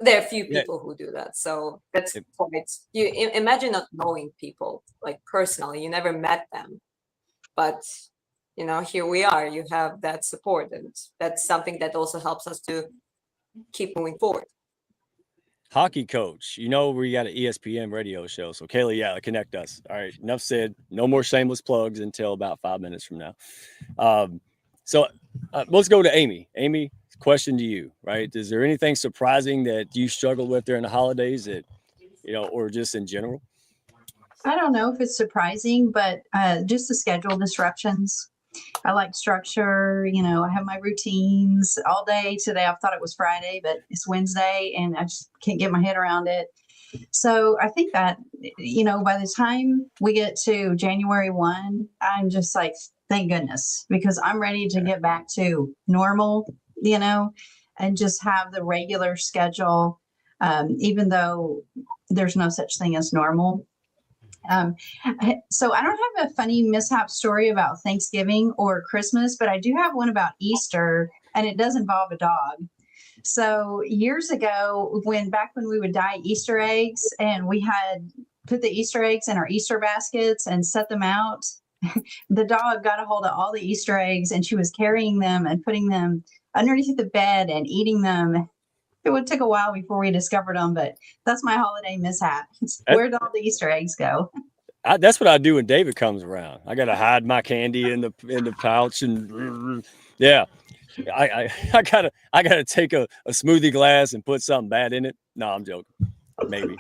There are a few people who do that, so that's quite. You imagine not knowing people like personally, you never met them, but here we are. You have that support, and that's something that also helps us to keep moving forward. Hockey coach, we got an ESPN radio show. So Kayla, connect us. All right, enough said. No more shameless plugs until about 5 minutes from now. So let's go to Amy. Amy, question to you, right? Is there anything surprising that you struggled with during the holidays that, or just in general? I don't know if it's surprising, but just the schedule disruptions. I like structure, I have my routines all day today. I thought it was Friday, but it's Wednesday and I just can't get my head around it. So I think that, by the time we get to January 1, I'm just like, thank goodness, because I'm ready to get back to normal, and just have the regular schedule, even though there's no such thing as normal. So I don't have a funny mishap story about Thanksgiving or Christmas, but I do have one about Easter, and it does involve a dog. So years ago, back when we would dye Easter eggs, and we had put the Easter eggs in our Easter baskets and set them out, the dog got a hold of all the Easter eggs, and she was carrying them and putting them underneath the bed and eating them. It would take a while before we discovered them, but that's my holiday mishap. Where'd all the Easter eggs go? That's what I do when David comes around. I gotta hide my candy in the pouch, and yeah, I gotta take a smoothie glass and put something bad in it. No, I'm joking. Maybe.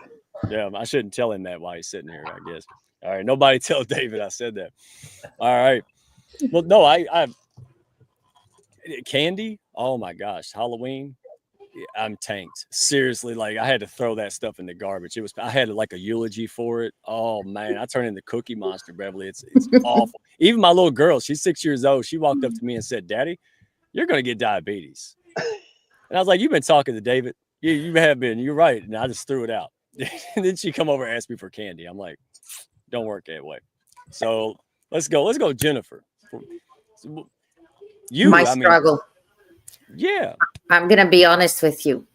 Yeah, I shouldn't tell him that while he's sitting here, I guess. All right, nobody tell David I said that. All right. Well, no, I candy. Oh my gosh, Halloween. I'm tanked. Seriously, I had to throw that stuff in the garbage. I had a eulogy for it. Oh man, I turned into Cookie Monster, Beverly. It's awful. Even my little girl, she's 6 years old. She walked up to me and said, "Daddy, you're gonna get diabetes." And I was like, "You've been talking to David. You have been. You're right." And I just threw it out. And then she come over and asked me for candy. I'm like, "Don't work that way." So let's go, Jennifer. My I mean, struggle. yeah. I'm gonna be honest with you.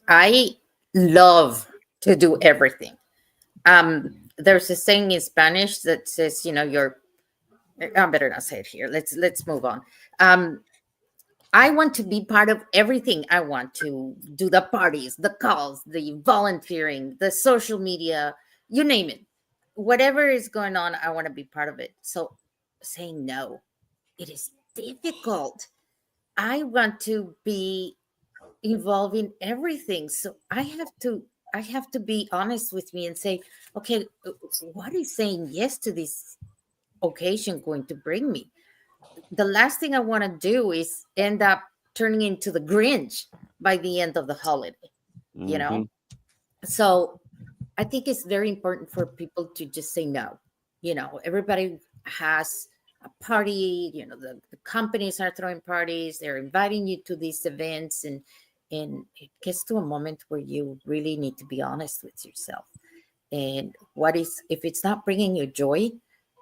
I love to do everything. There's a saying in Spanish that says, you know, I better not say it here. Let's move on. I want to be part of everything. I want to do the parties, the calls, the volunteering, the social media, you name it. Whatever is going on, I want to be part of it. So saying no, it is difficult. I want to be involved in everything. So I have to be honest with me and say, okay, what is saying yes to this occasion going to bring me? The last thing I want to do is end up turning into the Grinch by the end of the holiday, you know? So I think it's very important for people to just say no. You know, everybody has a party, you know, the companies are throwing parties, they're inviting you to these events, and it gets to a moment where you really need to be honest with yourself. And if it's not bringing you joy,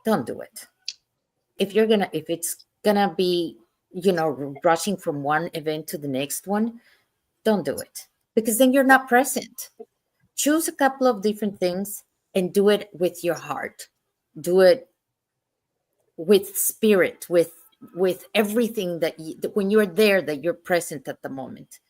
don't do it. If it's gonna be, you know, rushing from one event to the next one, don't do it, because then you're not present. Choose a couple of different things and do it with your heart. Do it with spirit, with everything that when you're there, that you're present at the moment.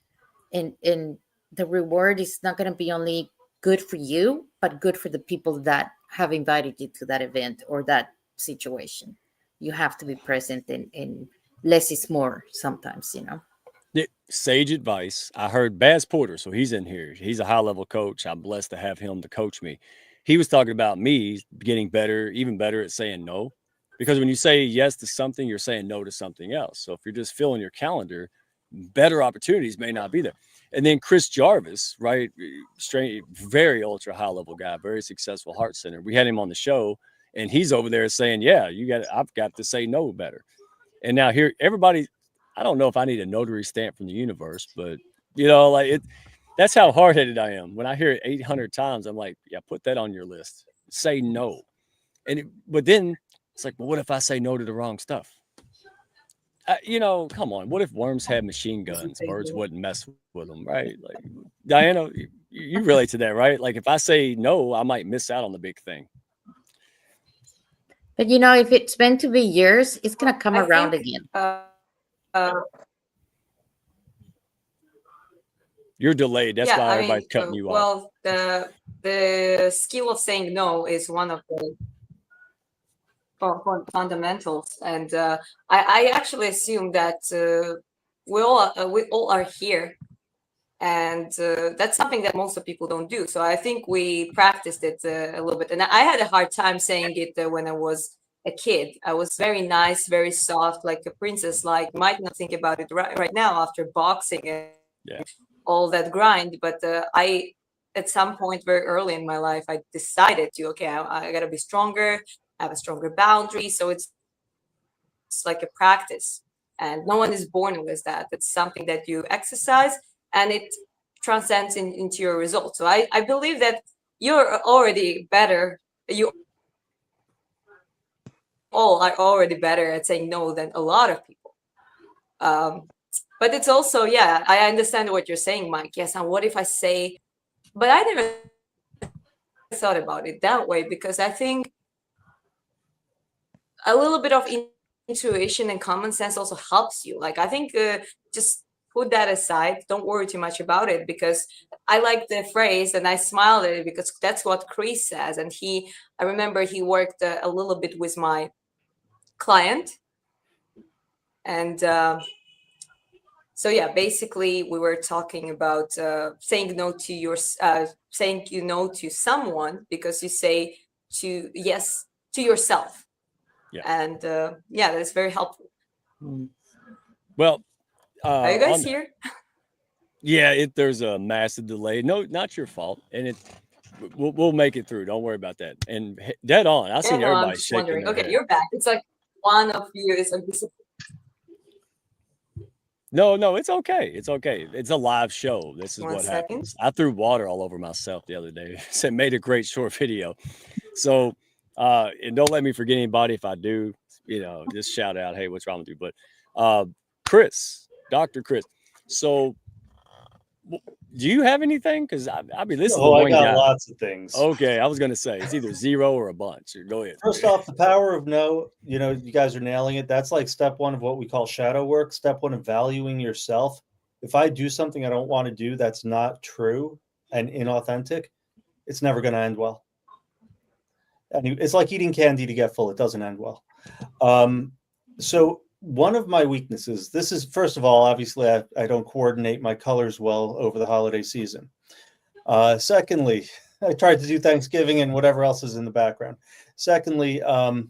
And the reward is not going to be only good for you, but good for the people that have invited you to that event or that situation. You have to be present, and less is more sometimes, you know. Sage advice. I heard Baz Porter, so he's in here. He's a high level coach. I'm blessed to have him to coach me. He was talking about me getting better, even better at saying no. Because when you say yes to something, you're saying no to something else. So if you're just filling your calendar, better opportunities may not be there. And then Chris Jarvis, right? Straight, very ultra high level guy, very successful heart center. We had him on the show, and he's over there saying, yeah, I've got to say no better. And now here, everybody, I don't know if I need a notary stamp from the universe, but you know, like that's how hard headed I am. When I hear it 800 times, I'm like, yeah, put that on your list. Say no. But then it's like, well, what if I say no to the wrong stuff? You know, come on. What if worms had machine guns? Birds wouldn't mess with them, right? Like, Diana, you relate to that, right? Like, if I say no, I might miss out on the big thing. But you know, if it's meant to be yours, it's gonna come around again. You're delayed. That's why everybody's cutting you off. Well, the skill of saying no is one of the fundamentals, and I actually assume that we all are here, and that's something that most of people don't do. So I think we practiced it a little bit, and I had a hard time saying it when I was a kid. I was very nice, very soft, like a princess. Like, might not think about it right now after boxing and all that grind, but I at some point very early in my life, I decided to, okay, I gotta be stronger, have a stronger boundary. So it's like a practice, and no one is born with that. It's something that you exercise, and it transcends into your results. So I believe that you're already better. You all are already better at saying no than a lot of people. But it's also, yeah, I understand what you're saying, Mike. Yes, and what if I say, but I never thought about it that way, because I think a little bit of intuition and common sense also helps you. Like, I think just put that aside. Don't worry too much about it, because I like the phrase, and I smiled at it because that's what Chris says. And I remember he worked a little bit with my client, and so yeah, basically we were talking about saying no to someone because you say yes to yourself. Yeah. And yeah, that's very helpful. Well, are you guys here? Yeah, there's a massive delay. No, not your fault, and we'll make it through. Don't worry about that. And dead on. I seen everybody shaking their okay, head. You're back. It's like one of you is a No, it's okay. It's okay. It's a live show. This is One what second. happens. I threw water all over myself the other day. It made a great short video. So And don't let me forget anybody. If I do, just shout out, hey, what's wrong with you? But Chris, Dr. Chris. So do you have anything? Because I'll be listening to Oh, I one got guy. lots of things. Okay, I was going to say it's either zero or a bunch. Go ahead. First off, the power of no, you guys are nailing it. That's like step one of what we call shadow work. Step one of valuing yourself. If I do something I don't want to do that's not true and inauthentic, it's never going to end well. And it's like eating candy to get full. It doesn't end well. So one of my weaknesses, this is, first of all, obviously, I don't coordinate my colors well over the holiday season. Secondly, I tried to do Thanksgiving and whatever else is in the background. Secondly, I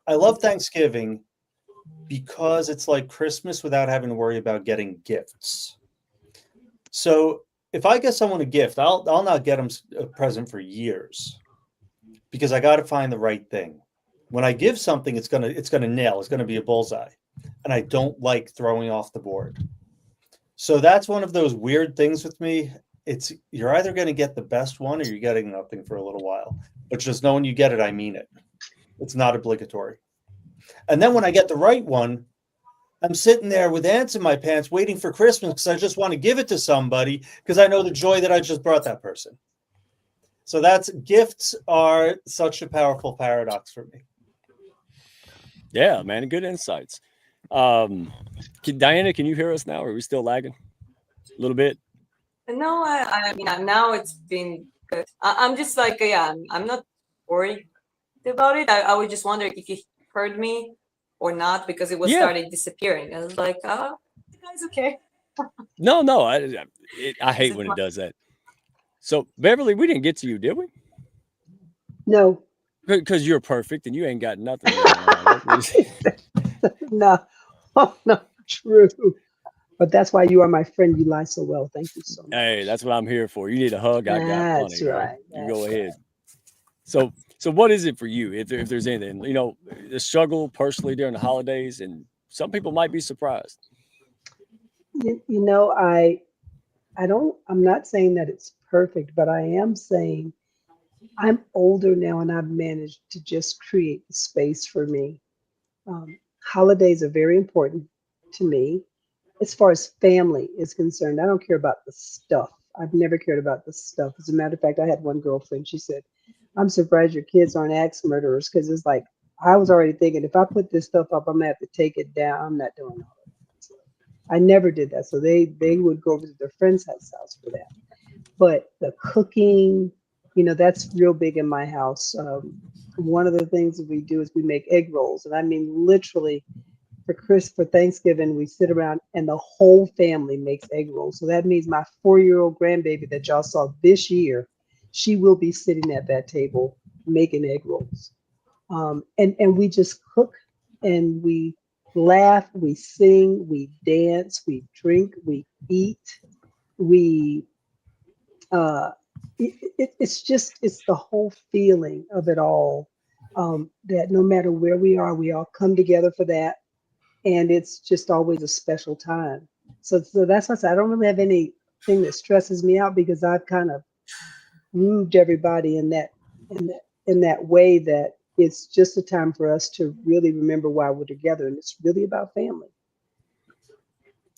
love Thanksgiving because it's like Christmas without having to worry about getting gifts. So if I get someone a gift, I'll not get them a present for years because I got to find the right thing. When I give something, it's gonna nail. It's gonna be a bullseye, and I don't like throwing off the board. So that's one of those weird things with me. You're either going to get the best one or you're getting nothing for a little while. But just know when you get it, I mean it. It's not obligatory. And then when I get the right one, I'm sitting there with ants in my pants waiting for Christmas because I just want to give it to somebody because I know the joy that I just brought that person. So gifts are such a powerful paradox for me. Yeah, man, good insights. Diana, can you hear us now? Or are we still lagging a little bit? No, I mean, now it's been good. I'm just like, I'm not worried about it. I was just wondering if you heard me or not because it was started disappearing. I was like, oh, you guys okay? No, I hate when it does that. So Beverly, we didn't get to you, did we? No. Because you're perfect and you ain't got nothing. No, oh, no, true. But that's why you are my friend. You lie so well. Thank you so much. Hey, that's what I'm here for. You need a hug, I got That's plenty. right. You go ahead. So what is it for you? If there's anything, the struggle personally during the holidays, and some people might be surprised. I'm not saying that it's perfect, but I am saying I'm older now and I've managed to just create the space for me. Holidays are very important to me. As far as family is concerned, I don't care about the stuff. I've never cared about the stuff. As a matter of fact, I had one girlfriend, she said, I'm surprised your kids aren't axe murderers because it's like, I was already thinking if I put this stuff up, I'm gonna have to take it down. I'm not doing all of that. So I never did that. So they would go over to their friend's house for that. But the cooking, that's real big in my house. One of the things that we do is we make egg rolls. And I mean, literally for Thanksgiving, we sit around and the whole family makes egg rolls. So that means my 4-year-old grandbaby that y'all saw this year, she will be sitting at that table making egg rolls. And we just cook and we laugh, we sing, we dance, we drink, we eat, it's the whole feeling of it all, that no matter where we are, we all come together for that. And it's just always a special time. So that's why I said I don't really have anything that stresses me out because I've kind of moved everybody in that way that it's just a time for us to really remember why we're together, and it's really about family.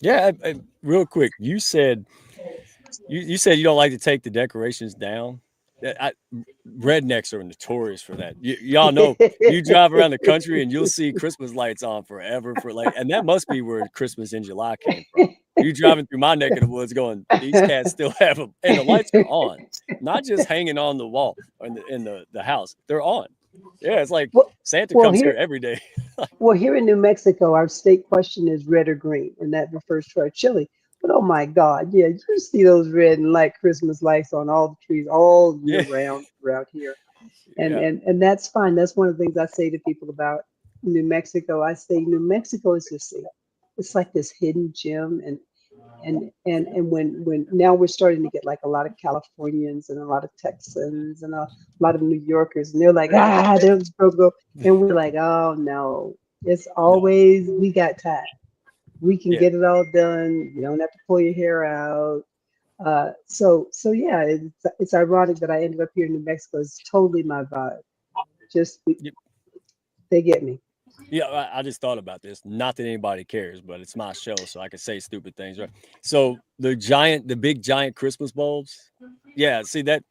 Yeah, real quick, you said you said you don't like to take the decorations down. Rednecks are notorious for that. Y'all know you drive around the country and you'll see Christmas lights on forever and that must be where Christmas in July came from. You driving through my neck of the woods going, these cats still have them, and the lights are on, not just hanging on the wall or in the house. They're on. Yeah, it's like Santa comes here every day. Well, here in New Mexico, our state question is red or green, and that refers to our chili. But oh my God, yeah, you see those red and light Christmas lights on all the trees all year round around here. And that's fine. That's one of the things I say to people about New Mexico. I say New Mexico is just it's like this hidden gem, and when now we're starting to get like a lot of Californians and a lot of Texans and a lot of New Yorkers, and they're like, there's go, and we're like, oh no, it's always we got time. We can get it all done. You don't have to pull your hair out. So yeah, it's ironic that I ended up here in New Mexico. It's totally my vibe. Just Yep. they get me. Yeah, I just thought about this. Not that anybody cares, but it's my show, so I can say stupid things, right? So the big giant Christmas bulbs. Yeah, see that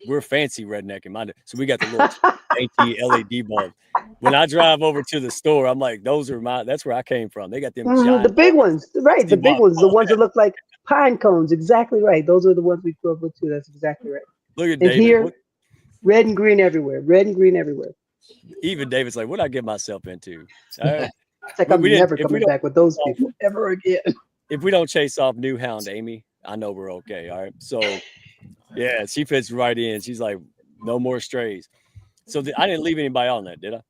we're fancy redneck in my day. So we got the little dainty LED bulbs. When I drive over to the store, I'm like, that's where I came from. They got them The giant big bulbs. ones, right? See, The big ones, the oh, ones that look like pine cones. Exactly right. Those are the ones we grew up with too. That's exactly right. look at And David. here, red and green everywhere. Red and green everywhere. Even David's like, what did I get myself into? All right. It's like We I'm didn't never if we coming don't back with those people ever again. if we don't chase off new hound Amy, I know we're okay. All right. So yeah, she fits right in. She's like, no more strays. So I didn't leave anybody on that, did I?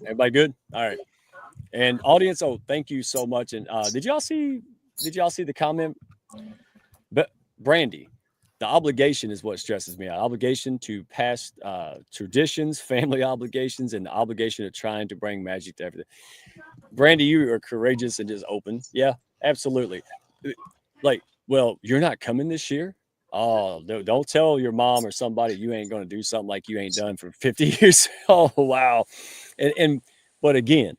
Everybody good? All right. And audience, thank you so much. And did y'all see the comment? But Brandy, the obligation is what stresses me out. Obligation to past traditions, family obligations, and the obligation of trying to bring magic to everything. Brandy, you are courageous and just open. Yeah, absolutely. Like, well, you're not coming this year. Oh, don't tell your mom or somebody you ain't going to do something like you ain't done for 50 years. Oh, wow. But again,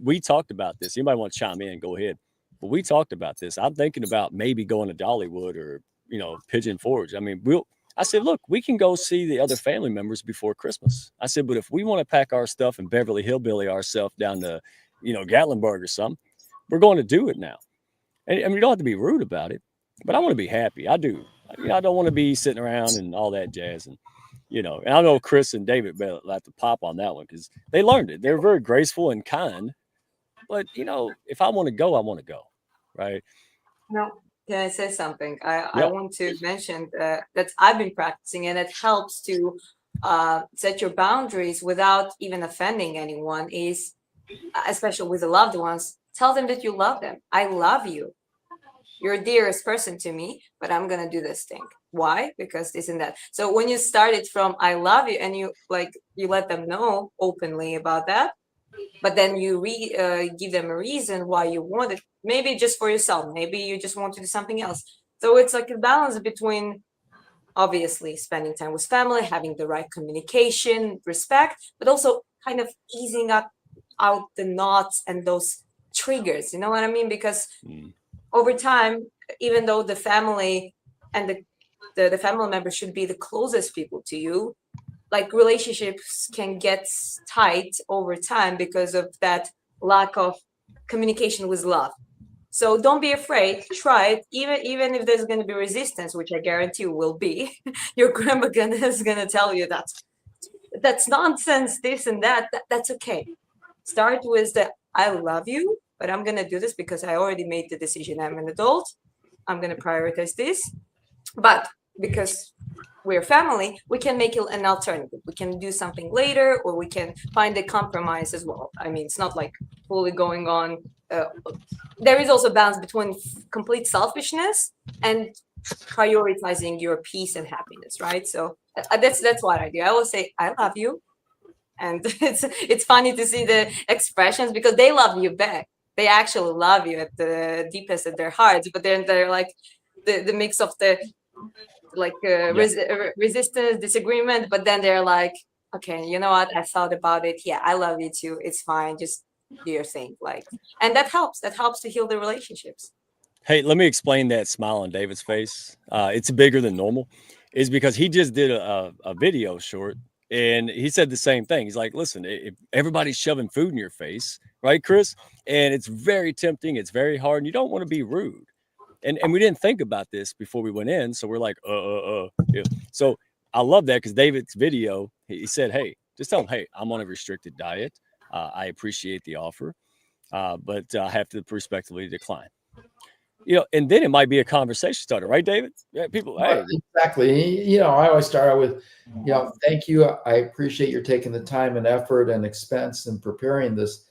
we talked about this. Anybody want to chime in? Go ahead. But we talked about this. I'm thinking about maybe going to Dollywood or, Pigeon Forge. I mean, I said, look, we can go see the other family members before Christmas. I said, but if we want to pack our stuff and Beverly Hillbilly ourselves down to, Gatlinburg or something, we're going to do it now. And I mean, you don't have to be rude about it, but I want to be happy. I do. I don't want to be sitting around and all that jazz. And, and I know Chris and David will have to pop on that one because they learned it. They're very graceful and kind. But, if I want to go, I want to go. Right. No, can I say something? I Yeah. want to mention that I've been practicing, and it helps to set your boundaries without even offending anyone, is especially with the loved ones, tell them that you love them. I love you. You're the dearest person to me, but I'm going to do this thing. Why? Because this and that. So when you started from I love you and you let them know openly about that, but then you give them a reason why you want it, maybe just for yourself, maybe you just want to do something else. So it's like a balance between obviously spending time with family, having the right communication, respect, but also kind of easing out the knots and those triggers, you know what I mean? Because over time, even though the family and the family members should be the closest people to you, like relationships can get tight over time because of that lack of communication with love. So don't be afraid, try it, even if there's going to be resistance, which I guarantee will be. Your grandma is going to tell you that's nonsense, this and that. That's okay. Start with the I love you, but I'm going to do this because I already made the decision. I'm an adult. I'm going to prioritize this. But because we're family, we can make it an alternative. We can do something later, or we can find a compromise as well. I mean, it's not like fully going on. There is also a balance between complete selfishness and prioritizing your peace and happiness, right? So that's what I do. I always say, I love you. And it's funny to see the expressions because they love you back. They actually love you at the deepest of their hearts, but then they're like the mix of the resistance, disagreement, but then they're like, okay, you know what? I thought about it. Yeah, I love you too. It's fine. Just do your thing. And that helps. That helps to heal the relationships. Hey, let me explain that smile on David's face. It's bigger than normal. Is because he just did a video short and he said the same thing. He's like, listen, if everybody's shoving food in your face, right, Chris? And it's very tempting. It's very hard. And you don't want to be rude. And we didn't think about this before we went in. So we're like, yeah. So I love that because David's video, he said, hey, just tell him, hey, I'm on a restricted diet. I appreciate the offer, but I have to respectfully decline. And then it might be a conversation starter, right, David? Yeah, people, hey. Exactly. I always start out with, thank you. I appreciate your taking the time and effort and expense in preparing this.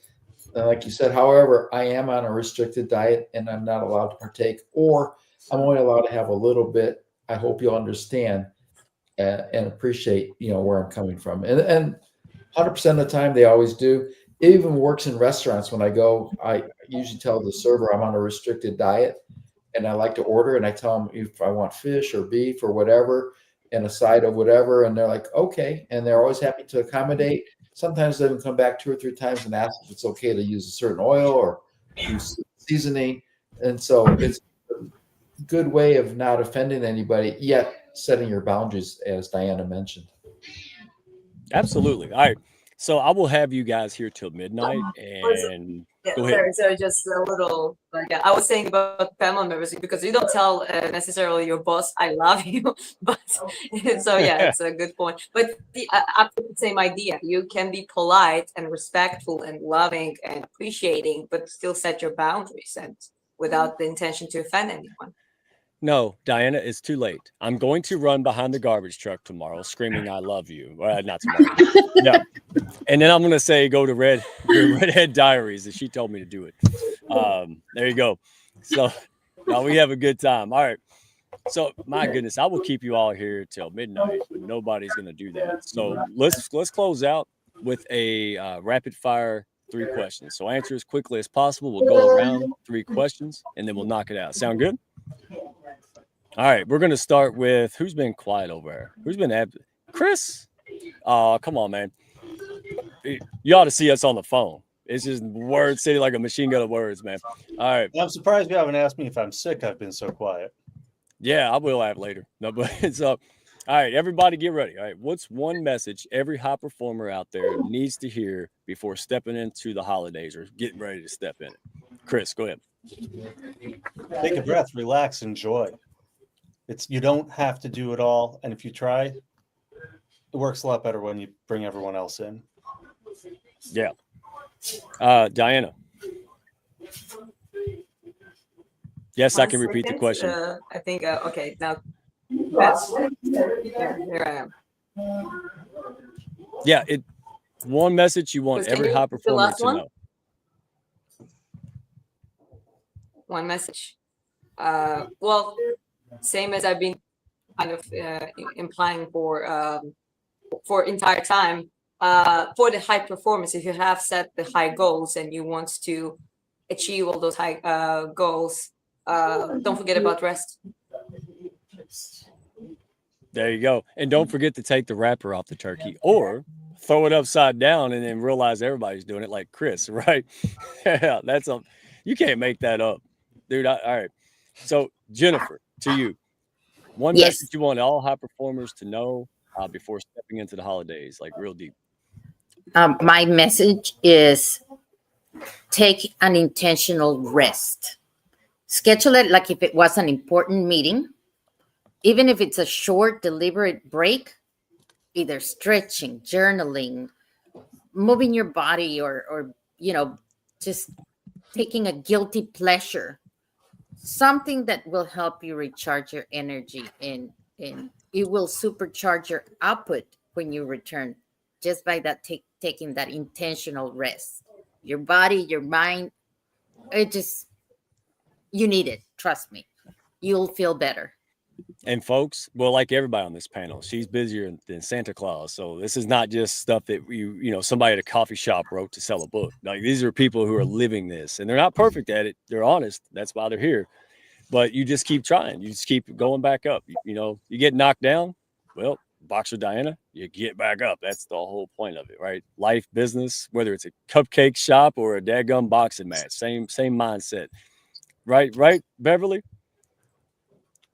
Like you said, however, I am on a restricted diet and I'm not allowed to partake, or I'm only allowed to have a little bit. I hope you'll understand and appreciate, where I'm coming from. And 100% of the time they always do. It even works in restaurants. When I go, I usually tell the server I'm on a restricted diet and I like to order, and I tell them if I want fish or beef or whatever, and a side of whatever. And they're like, okay. And they're always happy to accommodate. Sometimes they even come back 2 or 3 times and ask if it's okay to use a certain oil or use seasoning. And so it's a good way of not offending anybody, yet setting your boundaries, as Diana mentioned. Absolutely. All right. So I will have you guys here till midnight, and Yeah, go ahead. sorry, just a little. Like, I was saying about family members because you don't tell necessarily your boss, "I love you," but so yeah, it's a good point. But the absolutely same idea. You can be polite and respectful and loving and appreciating, but still set your boundaries and without the intention to offend anyone. No, Diana, it's too late. I'm going to run behind the garbage truck tomorrow screaming, I love you. Well, not tomorrow. No. And then I'm going to say, go to Redhead Diaries, as she told me to do it. There you go. So now we have a good time. All right. So my goodness, I will keep you all here till midnight, but nobody's going to do that. So let's close out with a rapid fire 3 questions. So answer as quickly as possible. We'll go around 3 questions, and then we'll knock it out. Sound good? All right, we're gonna start with who's been quiet over there. Who's been Chris? Oh, come on, man. You ought to see us on the phone. It's just word city like a machine gun of words, man. All right. I'm surprised you haven't asked me if I'm sick. I've been so quiet. Yeah, I will have later. No, but it's up. All right, everybody get ready. All right, what's one message every high performer out there needs to hear before stepping into the holidays or getting ready to step in it? Chris, go ahead. Take a breath, relax, enjoy. You don't have to do it all, and if you try, it works a lot better when you bring everyone else in. Yeah. Diana. Yes, I can repeat the question. I think okay now. Yes. Here I am. Yeah, one message you want Chris, can every you high repeat the performer last to one? know. One message. Well, same as I've been kind of implying for entire time. For the high performance, if you have set the high goals and you want to achieve all those high goals, don't forget about rest. There you go. And don't forget to take the wrapper off the turkey or throw it upside down and then realize everybody's doing it like Chris, right? Yeah, you can't make that up. Dude, all right. So, Jennifer, to you. One Yes. message you want all high performers to know before stepping into the holidays, like real deep. My message is take an intentional rest. Schedule it like if it was an important meeting. Even if it's a short, deliberate break, either stretching, journaling, moving your body, or just taking a guilty pleasure, something that will help you recharge your energy, and it will supercharge your output when you return just by that taking that intentional rest. Your body, your mind, you need it. Trust me, you'll feel better. And folks, well, like everybody on this panel, she's busier than Santa Claus. So this is not just stuff that somebody at a coffee shop wrote to sell a book. Like, these are people who are living this, and they're not perfect at it. They're honest. That's why they're here. But you just keep trying. You just keep going back up. You get knocked down. Well, Boxer Diana, you get back up. That's the whole point of it, right? Life, business, whether it's a cupcake shop or a daggum boxing match, same mindset. Right, Beverly?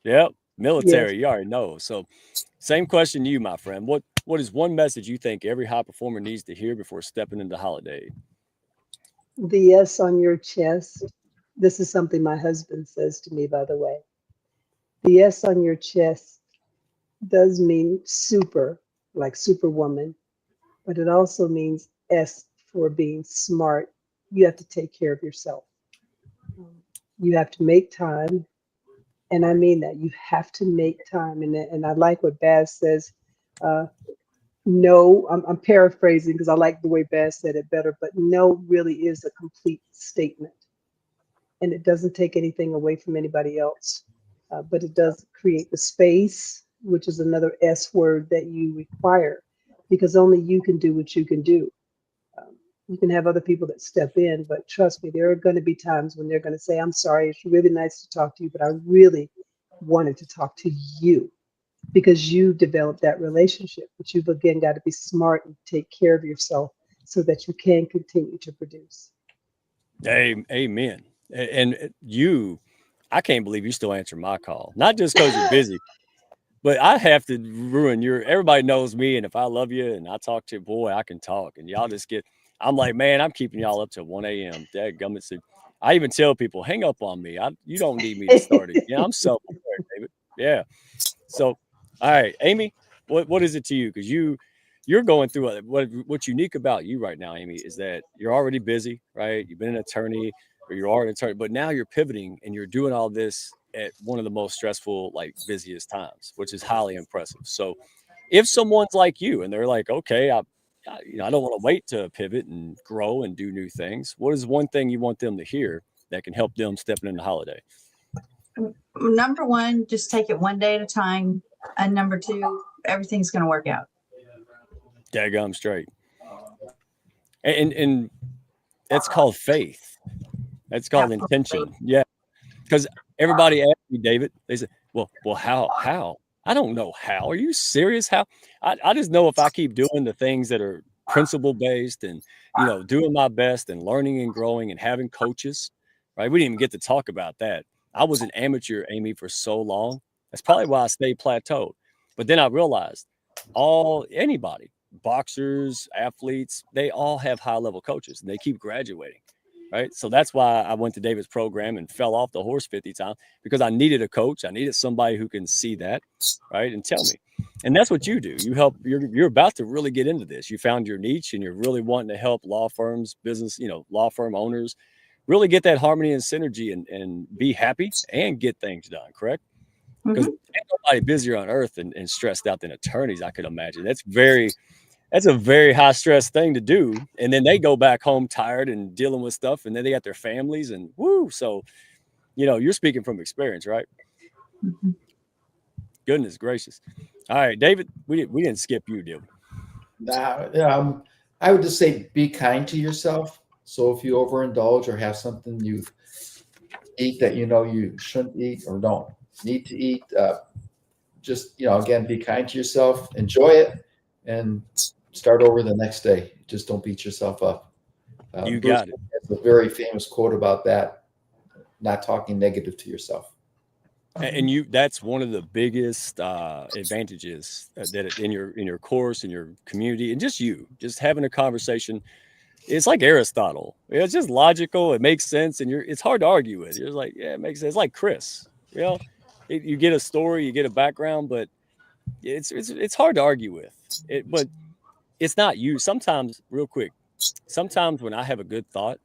Yep. Military, You already know. So same question to you, my friend. What is one message you think every high performer needs to hear before stepping into holiday? The S on your chest. This is something my husband says to me, by the way. The S on your chest does mean super, like superwoman, but it also means S for being smart. You have to take care of yourself. You have to make time. And I mean that. You have to make time. And I like what Baz says. No, I'm paraphrasing because I like the way Baz said it better, but no really is a complete statement. And it doesn't take anything away from anybody else. But it does create the space, which is another S word that you require, because only you can do what you can do. You can have other people that step in, but trust me, there are going to be times when they're going to say, I'm sorry, it's really nice to talk to you, but I really wanted to talk to you. because you developed that relationship. But you've again got to be smart and take care of yourself so that you can continue to produce. Amen. And you, I can't believe you still answer my call. Not just because you're busy, but I have to ruin your. Everybody knows me, and if I love you and I talk to you, boy, I can talk, and y'all just get. I'm like, man, I'm keeping y'all up till 1 a.m. Dadgummit. So I even tell people, hang up on me. You don't need me to start it. Yeah, I'm self-aware, David. Yeah. So, all right, Amy, what is it to you? Because you're going through what's unique about you right now, Amy, is that you're already busy, right? You've been an attorney, or you are an attorney, but now you're pivoting and you're doing all this at one of the most stressful, like busiest times, which is highly impressive. So, if someone's like you and they're like, okay, I don't want to wait to pivot and grow and do new things. What is one thing you want them to hear that can help them stepping in the holiday? Number one, just take it one day at a time. And number two, everything's going to work out. Daggum straight. And that's called faith. That's called intention. Yeah. Because everybody asked me, David, they said, well, how? I don't know how. Are you serious? How? I just know if I keep doing the things that are principle based and, doing my best and learning and growing and having coaches, right? We didn't even get to talk about that. I was an amateur, Amy, for so long. That's probably why I stayed plateaued. But then I realized anybody, boxers, athletes, they all have high level coaches and they keep graduating. Right. So that's why I went to David's program and fell off the horse 50 times, because I needed a coach. I needed somebody who can see that. Right. And tell me. And that's what you do. You help. You're about to really get into this. You found your niche and you're really wanting to help law firms, business, law firm owners really get that harmony and synergy and be happy and get things done. Correct. Because ain't nobody busier on earth and stressed out than attorneys, I could imagine. That's a very high stress thing to do. And then they go back home tired and dealing with stuff. And then they got their families and woo. So, you're speaking from experience, right? Mm-hmm. Goodness gracious. All right, David, we didn't skip you, did we? Nah, I would just say be kind to yourself. So if you overindulge or have something you eat that you shouldn't eat or don't need to eat, just, again, be kind to yourself, enjoy it, and start over the next day. Just don't beat yourself up. You got it. It's a very famous quote about that, not talking negative to yourself. And that's one of the biggest advantages that in your course, in your community, and just having a conversation. It's like Aristotle. It's just logical. It makes sense. And it's hard to argue with. You're like, yeah, it makes sense. It's like Chris, you get a story, you get a background, but it's hard to argue with it, but it's not you. Sometimes, real quick, when I have a good thought,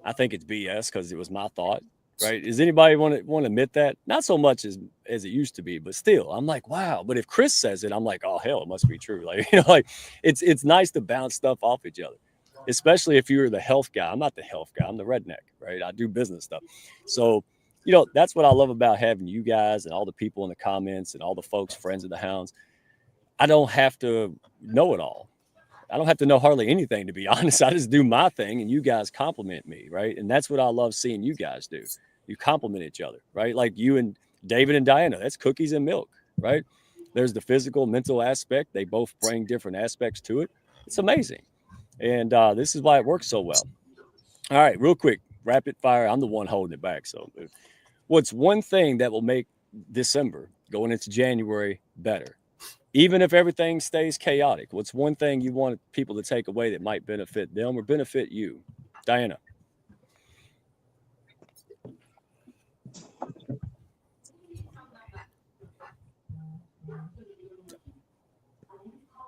I think it's BS because it was my thought, right? Does anybody want to admit that? Not so much as it used to be, but still, I'm like, wow. But if Chris says it, I'm like, oh hell, it must be true. Like, it's nice to bounce stuff off each other, especially if you're the health guy. I'm not the health guy. I'm the redneck, right? I do business stuff. So, that's what I love about having you guys and all the people in the comments and all the folks, friends of the hounds. I don't have to know it all. I don't have to know hardly anything, to be honest. I just do my thing and you guys compliment me, right? And that's what I love seeing you guys do. You compliment each other, right? Like you and David and Diana, that's cookies and milk, right? There's the physical, mental aspect. They both bring different aspects to it. It's amazing. And this is why it works so well. All right, real quick, rapid fire. I'm the one holding it back. So what's one thing that will make December going into January better? Even if everything stays chaotic, what's one thing you want people to take away that might benefit them or benefit you? Diana.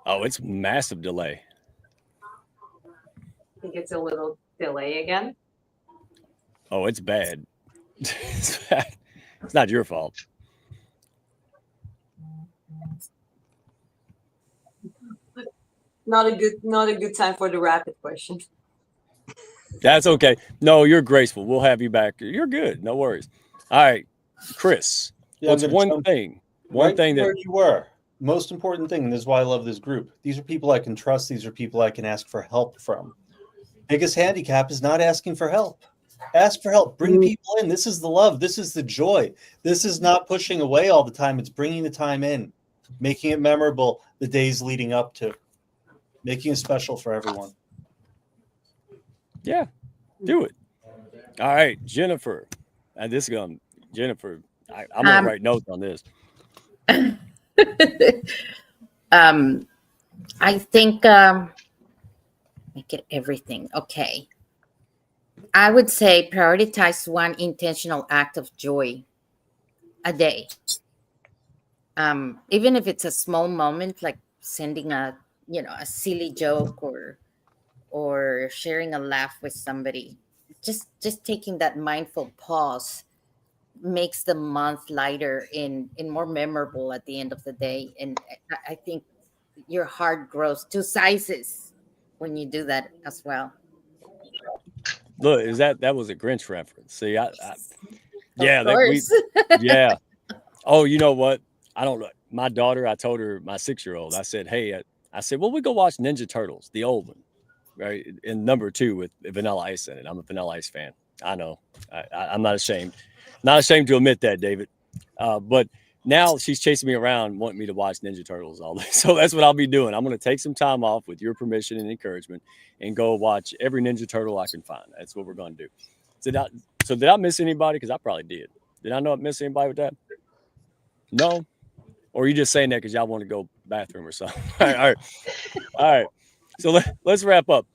Oh, it's massive delay. I think it's a little delay again. Oh, it's bad. It's bad. It's not your fault. Not a good time for the rapid question. That's okay. No, you're graceful. We'll have you back. You're good. No worries. All right, Chris. What's one thing? One thing that you were. Most important thing, and this is why I love this group. These are people I can trust. These are people I can ask for help from. Biggest handicap is not asking for help. Ask for help. Bring people in. This is the love. This is the joy. This is not pushing away all the time. It's bringing the time in. making it memorable the days leading up to, making it special for everyone. Yeah, do it. All right, Jennifer. And this is going, Jennifer, I'm going to write notes on this. I think make it everything. Okay. I would say prioritize one intentional act of joy a day. Even if it's a small moment, like sending a silly joke or sharing a laugh with somebody. Just taking that mindful pause makes the month lighter and more memorable at the end of the day. And I think your heart grows 2 sizes when you do that as well. Look, is that was a Grinch reference? See, yeah, Of that we, course. yeah. Oh, you know what? I don't know. My daughter, I told her, my 6-year-old, I said, hey, I said, well, we go watch Ninja Turtles, the old one, right? And number 2 with Vanilla Ice in it. I'm a Vanilla Ice fan. I know. I'm not ashamed. Not ashamed to admit that, David. But now she's chasing me around, wanting me to watch Ninja Turtles all day. So that's what I'll be doing. I'm going to take some time off with your permission and encouragement and go watch every Ninja Turtle I can find. That's what we're going to do. So did I miss anybody? Because I probably did. Did I not miss anybody with that? No? Or are you just saying that because y'all want to go bathroom or something? All right. So let's wrap up.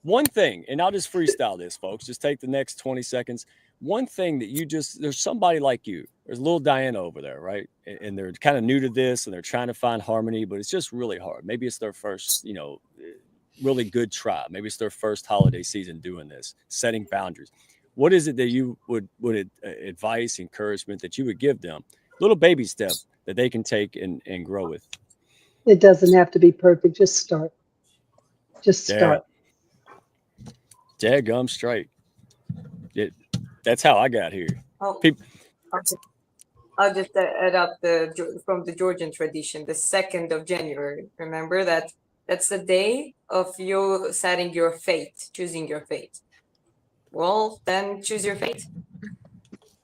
One thing, and I'll just freestyle this, folks. Just take the next 20 seconds. One thing that there's somebody like you. There's little Diana over there, right? And they're kind of new to this and they're trying to find harmony, but it's just really hard. Maybe it's their first, really good try. Maybe it's their first holiday season doing this, setting boundaries. What is it that you would advice, encouragement that you would give them? Little baby step that they can take and grow with. It doesn't have to be perfect. Just start. Just start. Daggum straight. That's how I got here. Oh, I'll just add up from the Georgian tradition, the 2nd of January. Remember that's the day of you setting your fate, choosing your fate. Well, then choose your fate.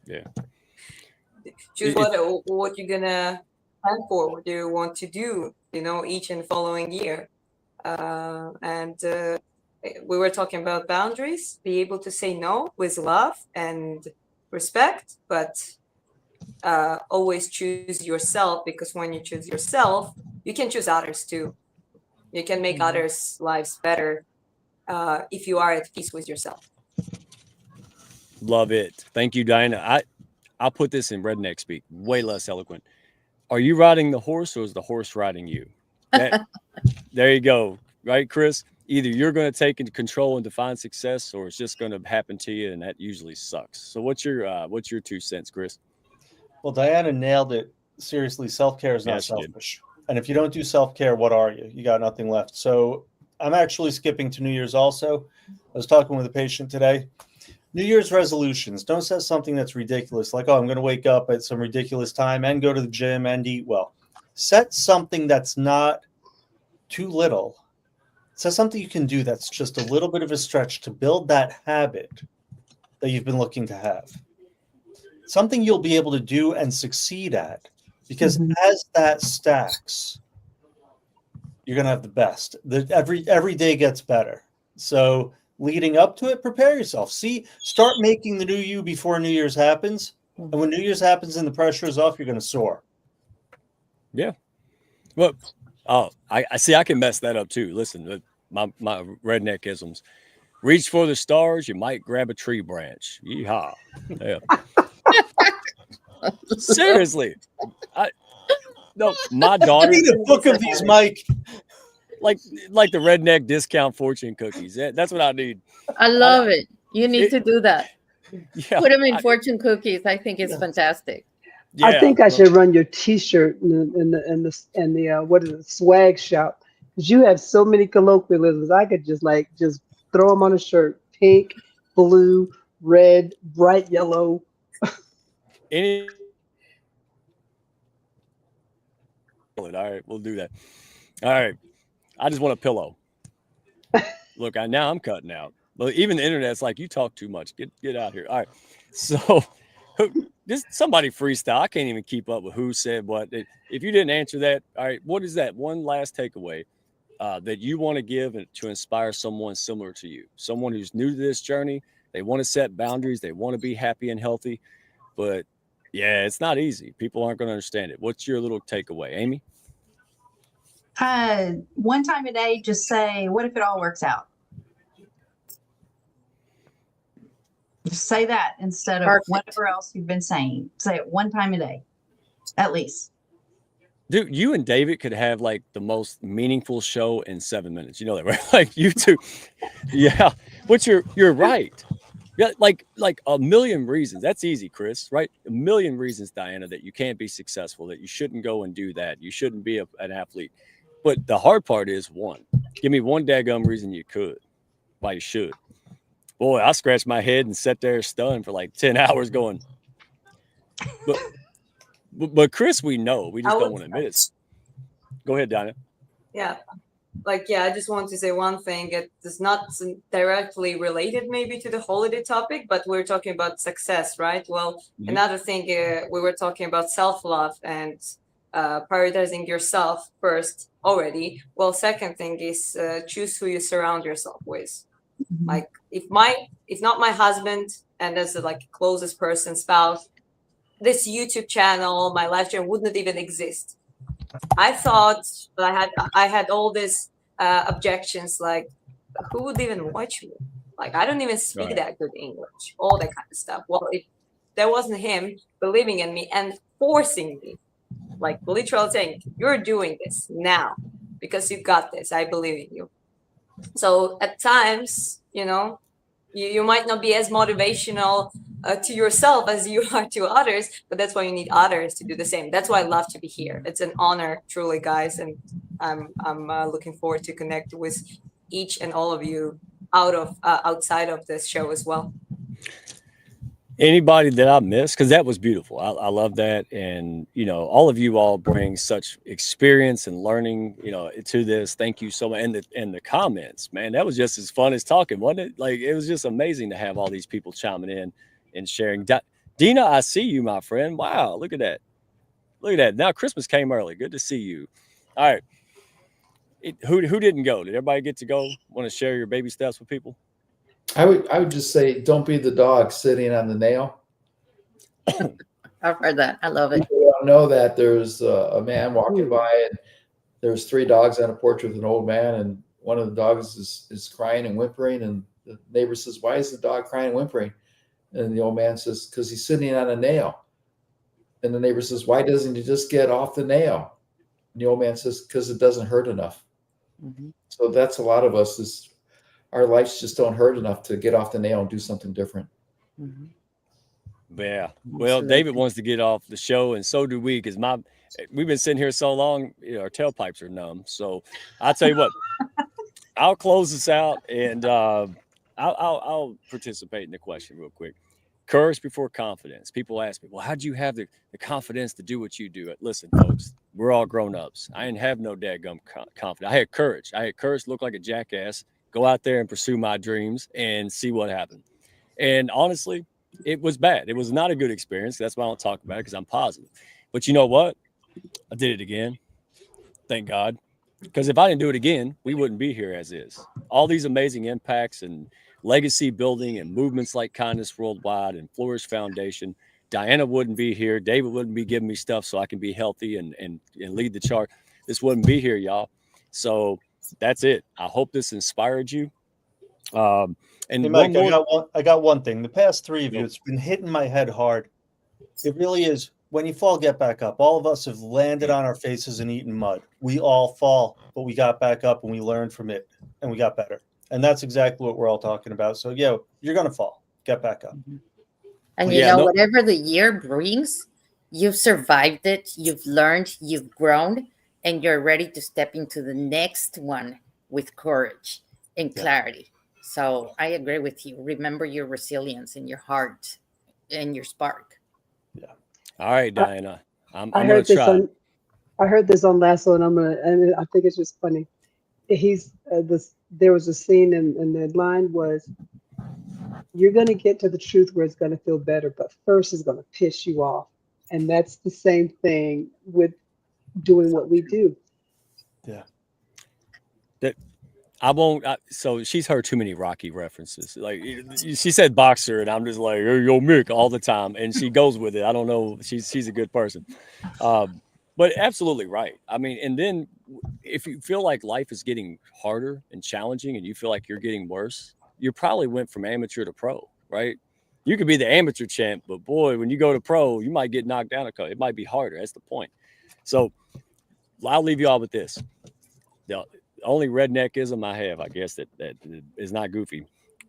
Yeah. Choose what you're gonna plan for, what you want to do, each and following year. And we were talking about boundaries, be able to say no with love and respect, but always choose yourself, because when you choose yourself, you can choose others too. You can make others' lives better if you are at peace with yourself. Love it. Thank you, Diana. I'll put this in redneck speak, way less eloquent. Are you riding the horse or is the horse riding you? There you go. Right, Chris? Either you're going to take into control and define success, or it's just going to happen to you, and that usually sucks. So what's your 2 cents, Chris? Well, Diana nailed it. Seriously, self-care is not selfish. And if you don't do self-care, what are you? You got nothing left. So I'm actually skipping to New Year's also. I was talking with a patient today. New Year's resolutions. Don't set something that's ridiculous, like, oh, I'm going to wake up at some ridiculous time and go to the gym and eat well. Set something that's not too little. Set something you can do that's just a little bit of a stretch to build that habit that you've been looking to have. Something you'll be able to do and succeed at. Because as that stacks, you're going to have the best. Every day gets better. So leading up to it, prepare yourself. Start making the new you before New Year's happens. And when New Year's happens and the pressure is off, you're going to soar. Yeah. Well, I see. I can mess that up too. Listen, my redneck isms. Reach for the stars. You might grab a tree branch. Yeehaw. Yeah. Seriously. My daughter. I need a book of these, Mike. Like the redneck discount fortune cookies. That's what I need. I love it. You need to do that. Yeah, Put them in fortune cookies. I think it's fantastic. Yeah, I think I should run your T-shirt in the what is it, swag shop, because you have so many colloquialisms. I could just throw them on a shirt: pink, blue, red, bright yellow. All right, we'll do that. All right, I just want a pillow. Look, now I'm cutting out. Look, even the internet's like, you talk too much. Get out here. All right, so Just somebody freestyle. I can't even keep up with who said what. If you didn't answer that, all right, what is that one last takeaway that you want to give to inspire someone similar to you? Someone who's new to this journey. They want to set boundaries. They want to be happy and healthy. But yeah, it's not easy. People aren't going to understand it. What's your little takeaway, Amy? One time a day, just say, what if it all works out? Just say that instead of Perfect. whatever else you've been saying. Say it one time a day, at least. Dude, you and David could have like the most meaningful show in 7 minutes. You know that, right? Like you two. Yeah. But you're right. Yeah, like a million reasons. That's easy, Chris, right? A million reasons, Diana, that you can't be successful, that you shouldn't go and do that. You shouldn't be an athlete. But the hard part is one. Give me one daggum reason you could, why you should. Boy, I scratched my head and sat there stunned for like 10 hours going. But Chris, we know. We just don't want to admit it. Go ahead, Diana. Yeah. I just want to say one thing. It is not directly related maybe to the holiday topic, but we're talking about success, right? Well, another thing, we were talking about self-love and prioritizing yourself first already. Well, second thing is choose who you surround yourself with. Like if not my husband and as the closest person, spouse, this YouTube channel, my live stream wouldn't even exist. I thought I had all these objections, like who would even watch me? Like I don't even speak that good English, all that kind of stuff. Well, if there wasn't him believing in me and forcing me, like literally saying, you're doing this now because you got this, I believe in you. So at times, you might not be as motivational to yourself as you are to others, but that's why you need others to do the same. That's why I love to be here. It's an honor, truly, guys, and I'm looking forward to connect with each and all of you outside of this show as well. Anybody that I missed, because that was beautiful. I love that. And, all of you all bring such experience and learning, to this. Thank you so much. And the comments, man, that was just as fun as talking, wasn't it? Like, it was just amazing to have all these people chiming in and sharing. Dina, I see you, my friend. Wow. Look at that. Look at that. Now Christmas came early. Good to see you. All right. Who didn't go? Did everybody get to go? Want to share your baby steps with people? I would just say, don't be the dog sitting on the nail. I've heard that. I love it. People don't know that there's a man walking by, and there's 3 dogs on a porch with an old man, and one of the dogs is crying and whimpering, and the neighbor says, "Why is the dog crying and whimpering?" And the old man says, "Because he's sitting on a nail." And the neighbor says, "Why doesn't he just get off the nail?" And the old man says, "Because it doesn't hurt enough." Mm-hmm. So that's a lot of us is. Our lives just don't hurt enough to get off the nail and do something different. Mm-hmm. Yeah. Well, David wants to get off the show, and so do we, because we've been sitting here so long, our tailpipes are numb. So I'll tell you what, I'll close this out, and I'll participate in the question real quick. Courage before confidence. People ask me, well, how'd you have the confidence to do what you do? Listen, folks, we're all grown-ups. I didn't have no dadgum confidence. I had courage. I had courage to look like a jackass, go out there and pursue my dreams and see what happened. And honestly, it was bad. It was not a good experience. That's why I don't talk about it, because I'm positive. But you know what? I did it again. Thank God. Because if I didn't do it again, we wouldn't be here as is. All these amazing impacts and legacy building and movements like Kindness Worldwide and Flourish Foundation, Diana wouldn't be here. David wouldn't be giving me stuff so I can be healthy and lead the chart. This wouldn't be here, y'all. So that's it. I hope this inspired you. And hey, Mike, I got one thing. The past 3 of you, it's been hitting my head hard. It really is. When you fall, get back up. All of us have landed on our faces and eaten mud. We all fall, but we got back up and we learned from it and we got better. And that's exactly what we're all talking about. So, yeah, you're going to fall. Get back up. And whatever the year brings, you've survived it. You've learned, you've grown, and you're ready to step into the next one with courage and clarity. So I agree with you. Remember your resilience in your heart and your spark. Yeah. All right, Diana. I'm I going to try. I heard this on Lasso, and and I think it's just funny. There was a scene, and the line was, You're going to get to the truth where it's going to feel better, but first it's going to piss you off. And that's the same thing with doing what we do. Yeah. So she's heard too many Rocky references. Like she said boxer, and I'm just like, hey, yo, Mick, all the time. And she goes with it. I don't know. She's a good person. But absolutely right. I mean, and then if you feel like life is getting harder and challenging and you feel like you're getting worse, you probably went from amateur to pro, right? You could be the amateur champ, but boy, when you go to pro, you might get knocked down a couple. It might be harder. That's the point. So I'll leave you all with this. The only redneckism I have, I guess, that is not goofy,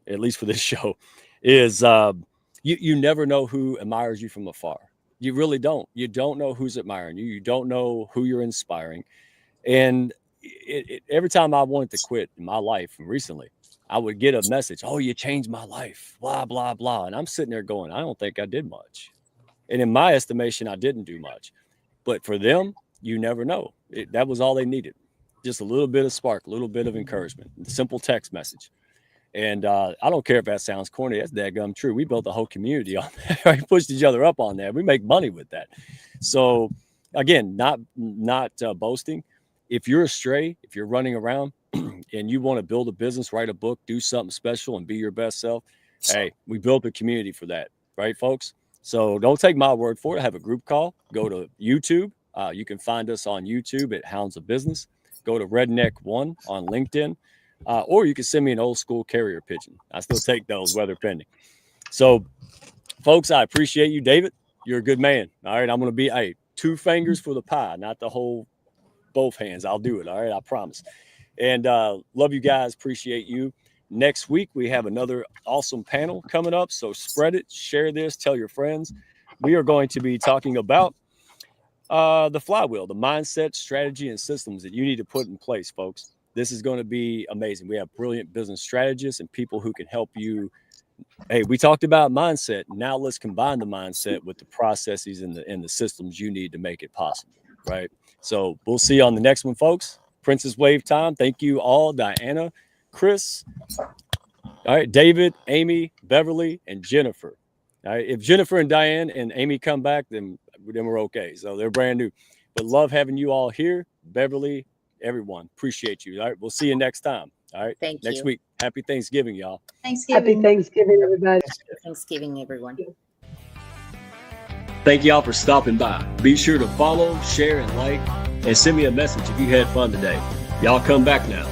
at least for this show, is you never know who admires you from afar. You really don't. You don't know who's admiring you. You don't know who you're inspiring. And every time I wanted to quit in my life recently, I would get a message, oh, you changed my life, blah, blah, blah. And I'm sitting there going, I don't think I did much. And in my estimation, I didn't do much. But for them, you never know. That was all they needed. Just a little bit of spark, a little bit of encouragement, a simple text message. And I don't care if that sounds corny. That's daggum true. We built a whole community on that. We pushed each other up on that. We make money with that. So again, not boasting. If you're astray, if you're running around and you want to build a business, write a book, do something special and be your best self, hey, we built a community for that. Right, folks? So don't take my word for it. I have a group call. Go to YouTube. You can find us on YouTube at Hounds of Business. Go to Redneck One on LinkedIn. Or you can send me an old school carrier pigeon. I still take those, weather pending. So, folks, I appreciate you, David. You're a good man. All right, I'm going to be 2 fingers for the pie, not the whole both hands. I'll do it. All right, I promise. And love you guys. Appreciate you. Next week, we have another awesome panel coming up. So spread it, share this, tell your friends. We are going to be talking about the flywheel, the mindset, strategy, and systems that you need to put in place, folks. This is going to be amazing. We have brilliant business strategists and people who can help you. Hey, we talked about mindset. Now let's combine the mindset with the processes and the systems you need to make it possible, right? So we'll see you on the next one, folks. Princess Wave time. Thank you all, Diana, Chris, all right, David, Amy, Beverly, and Jennifer. All right, if Jennifer and Diane and Amy come back, then we're okay. So they're brand new. But love having you all here, Beverly, everyone. Appreciate you. All right, we'll see you next time. All right, next week. Happy Thanksgiving, y'all. Thanksgiving. Happy Thanksgiving, everybody. Thanksgiving, everyone. Thank y'all for stopping by. Be sure to follow, share, and like, and send me a message if you had fun today. Y'all come back now.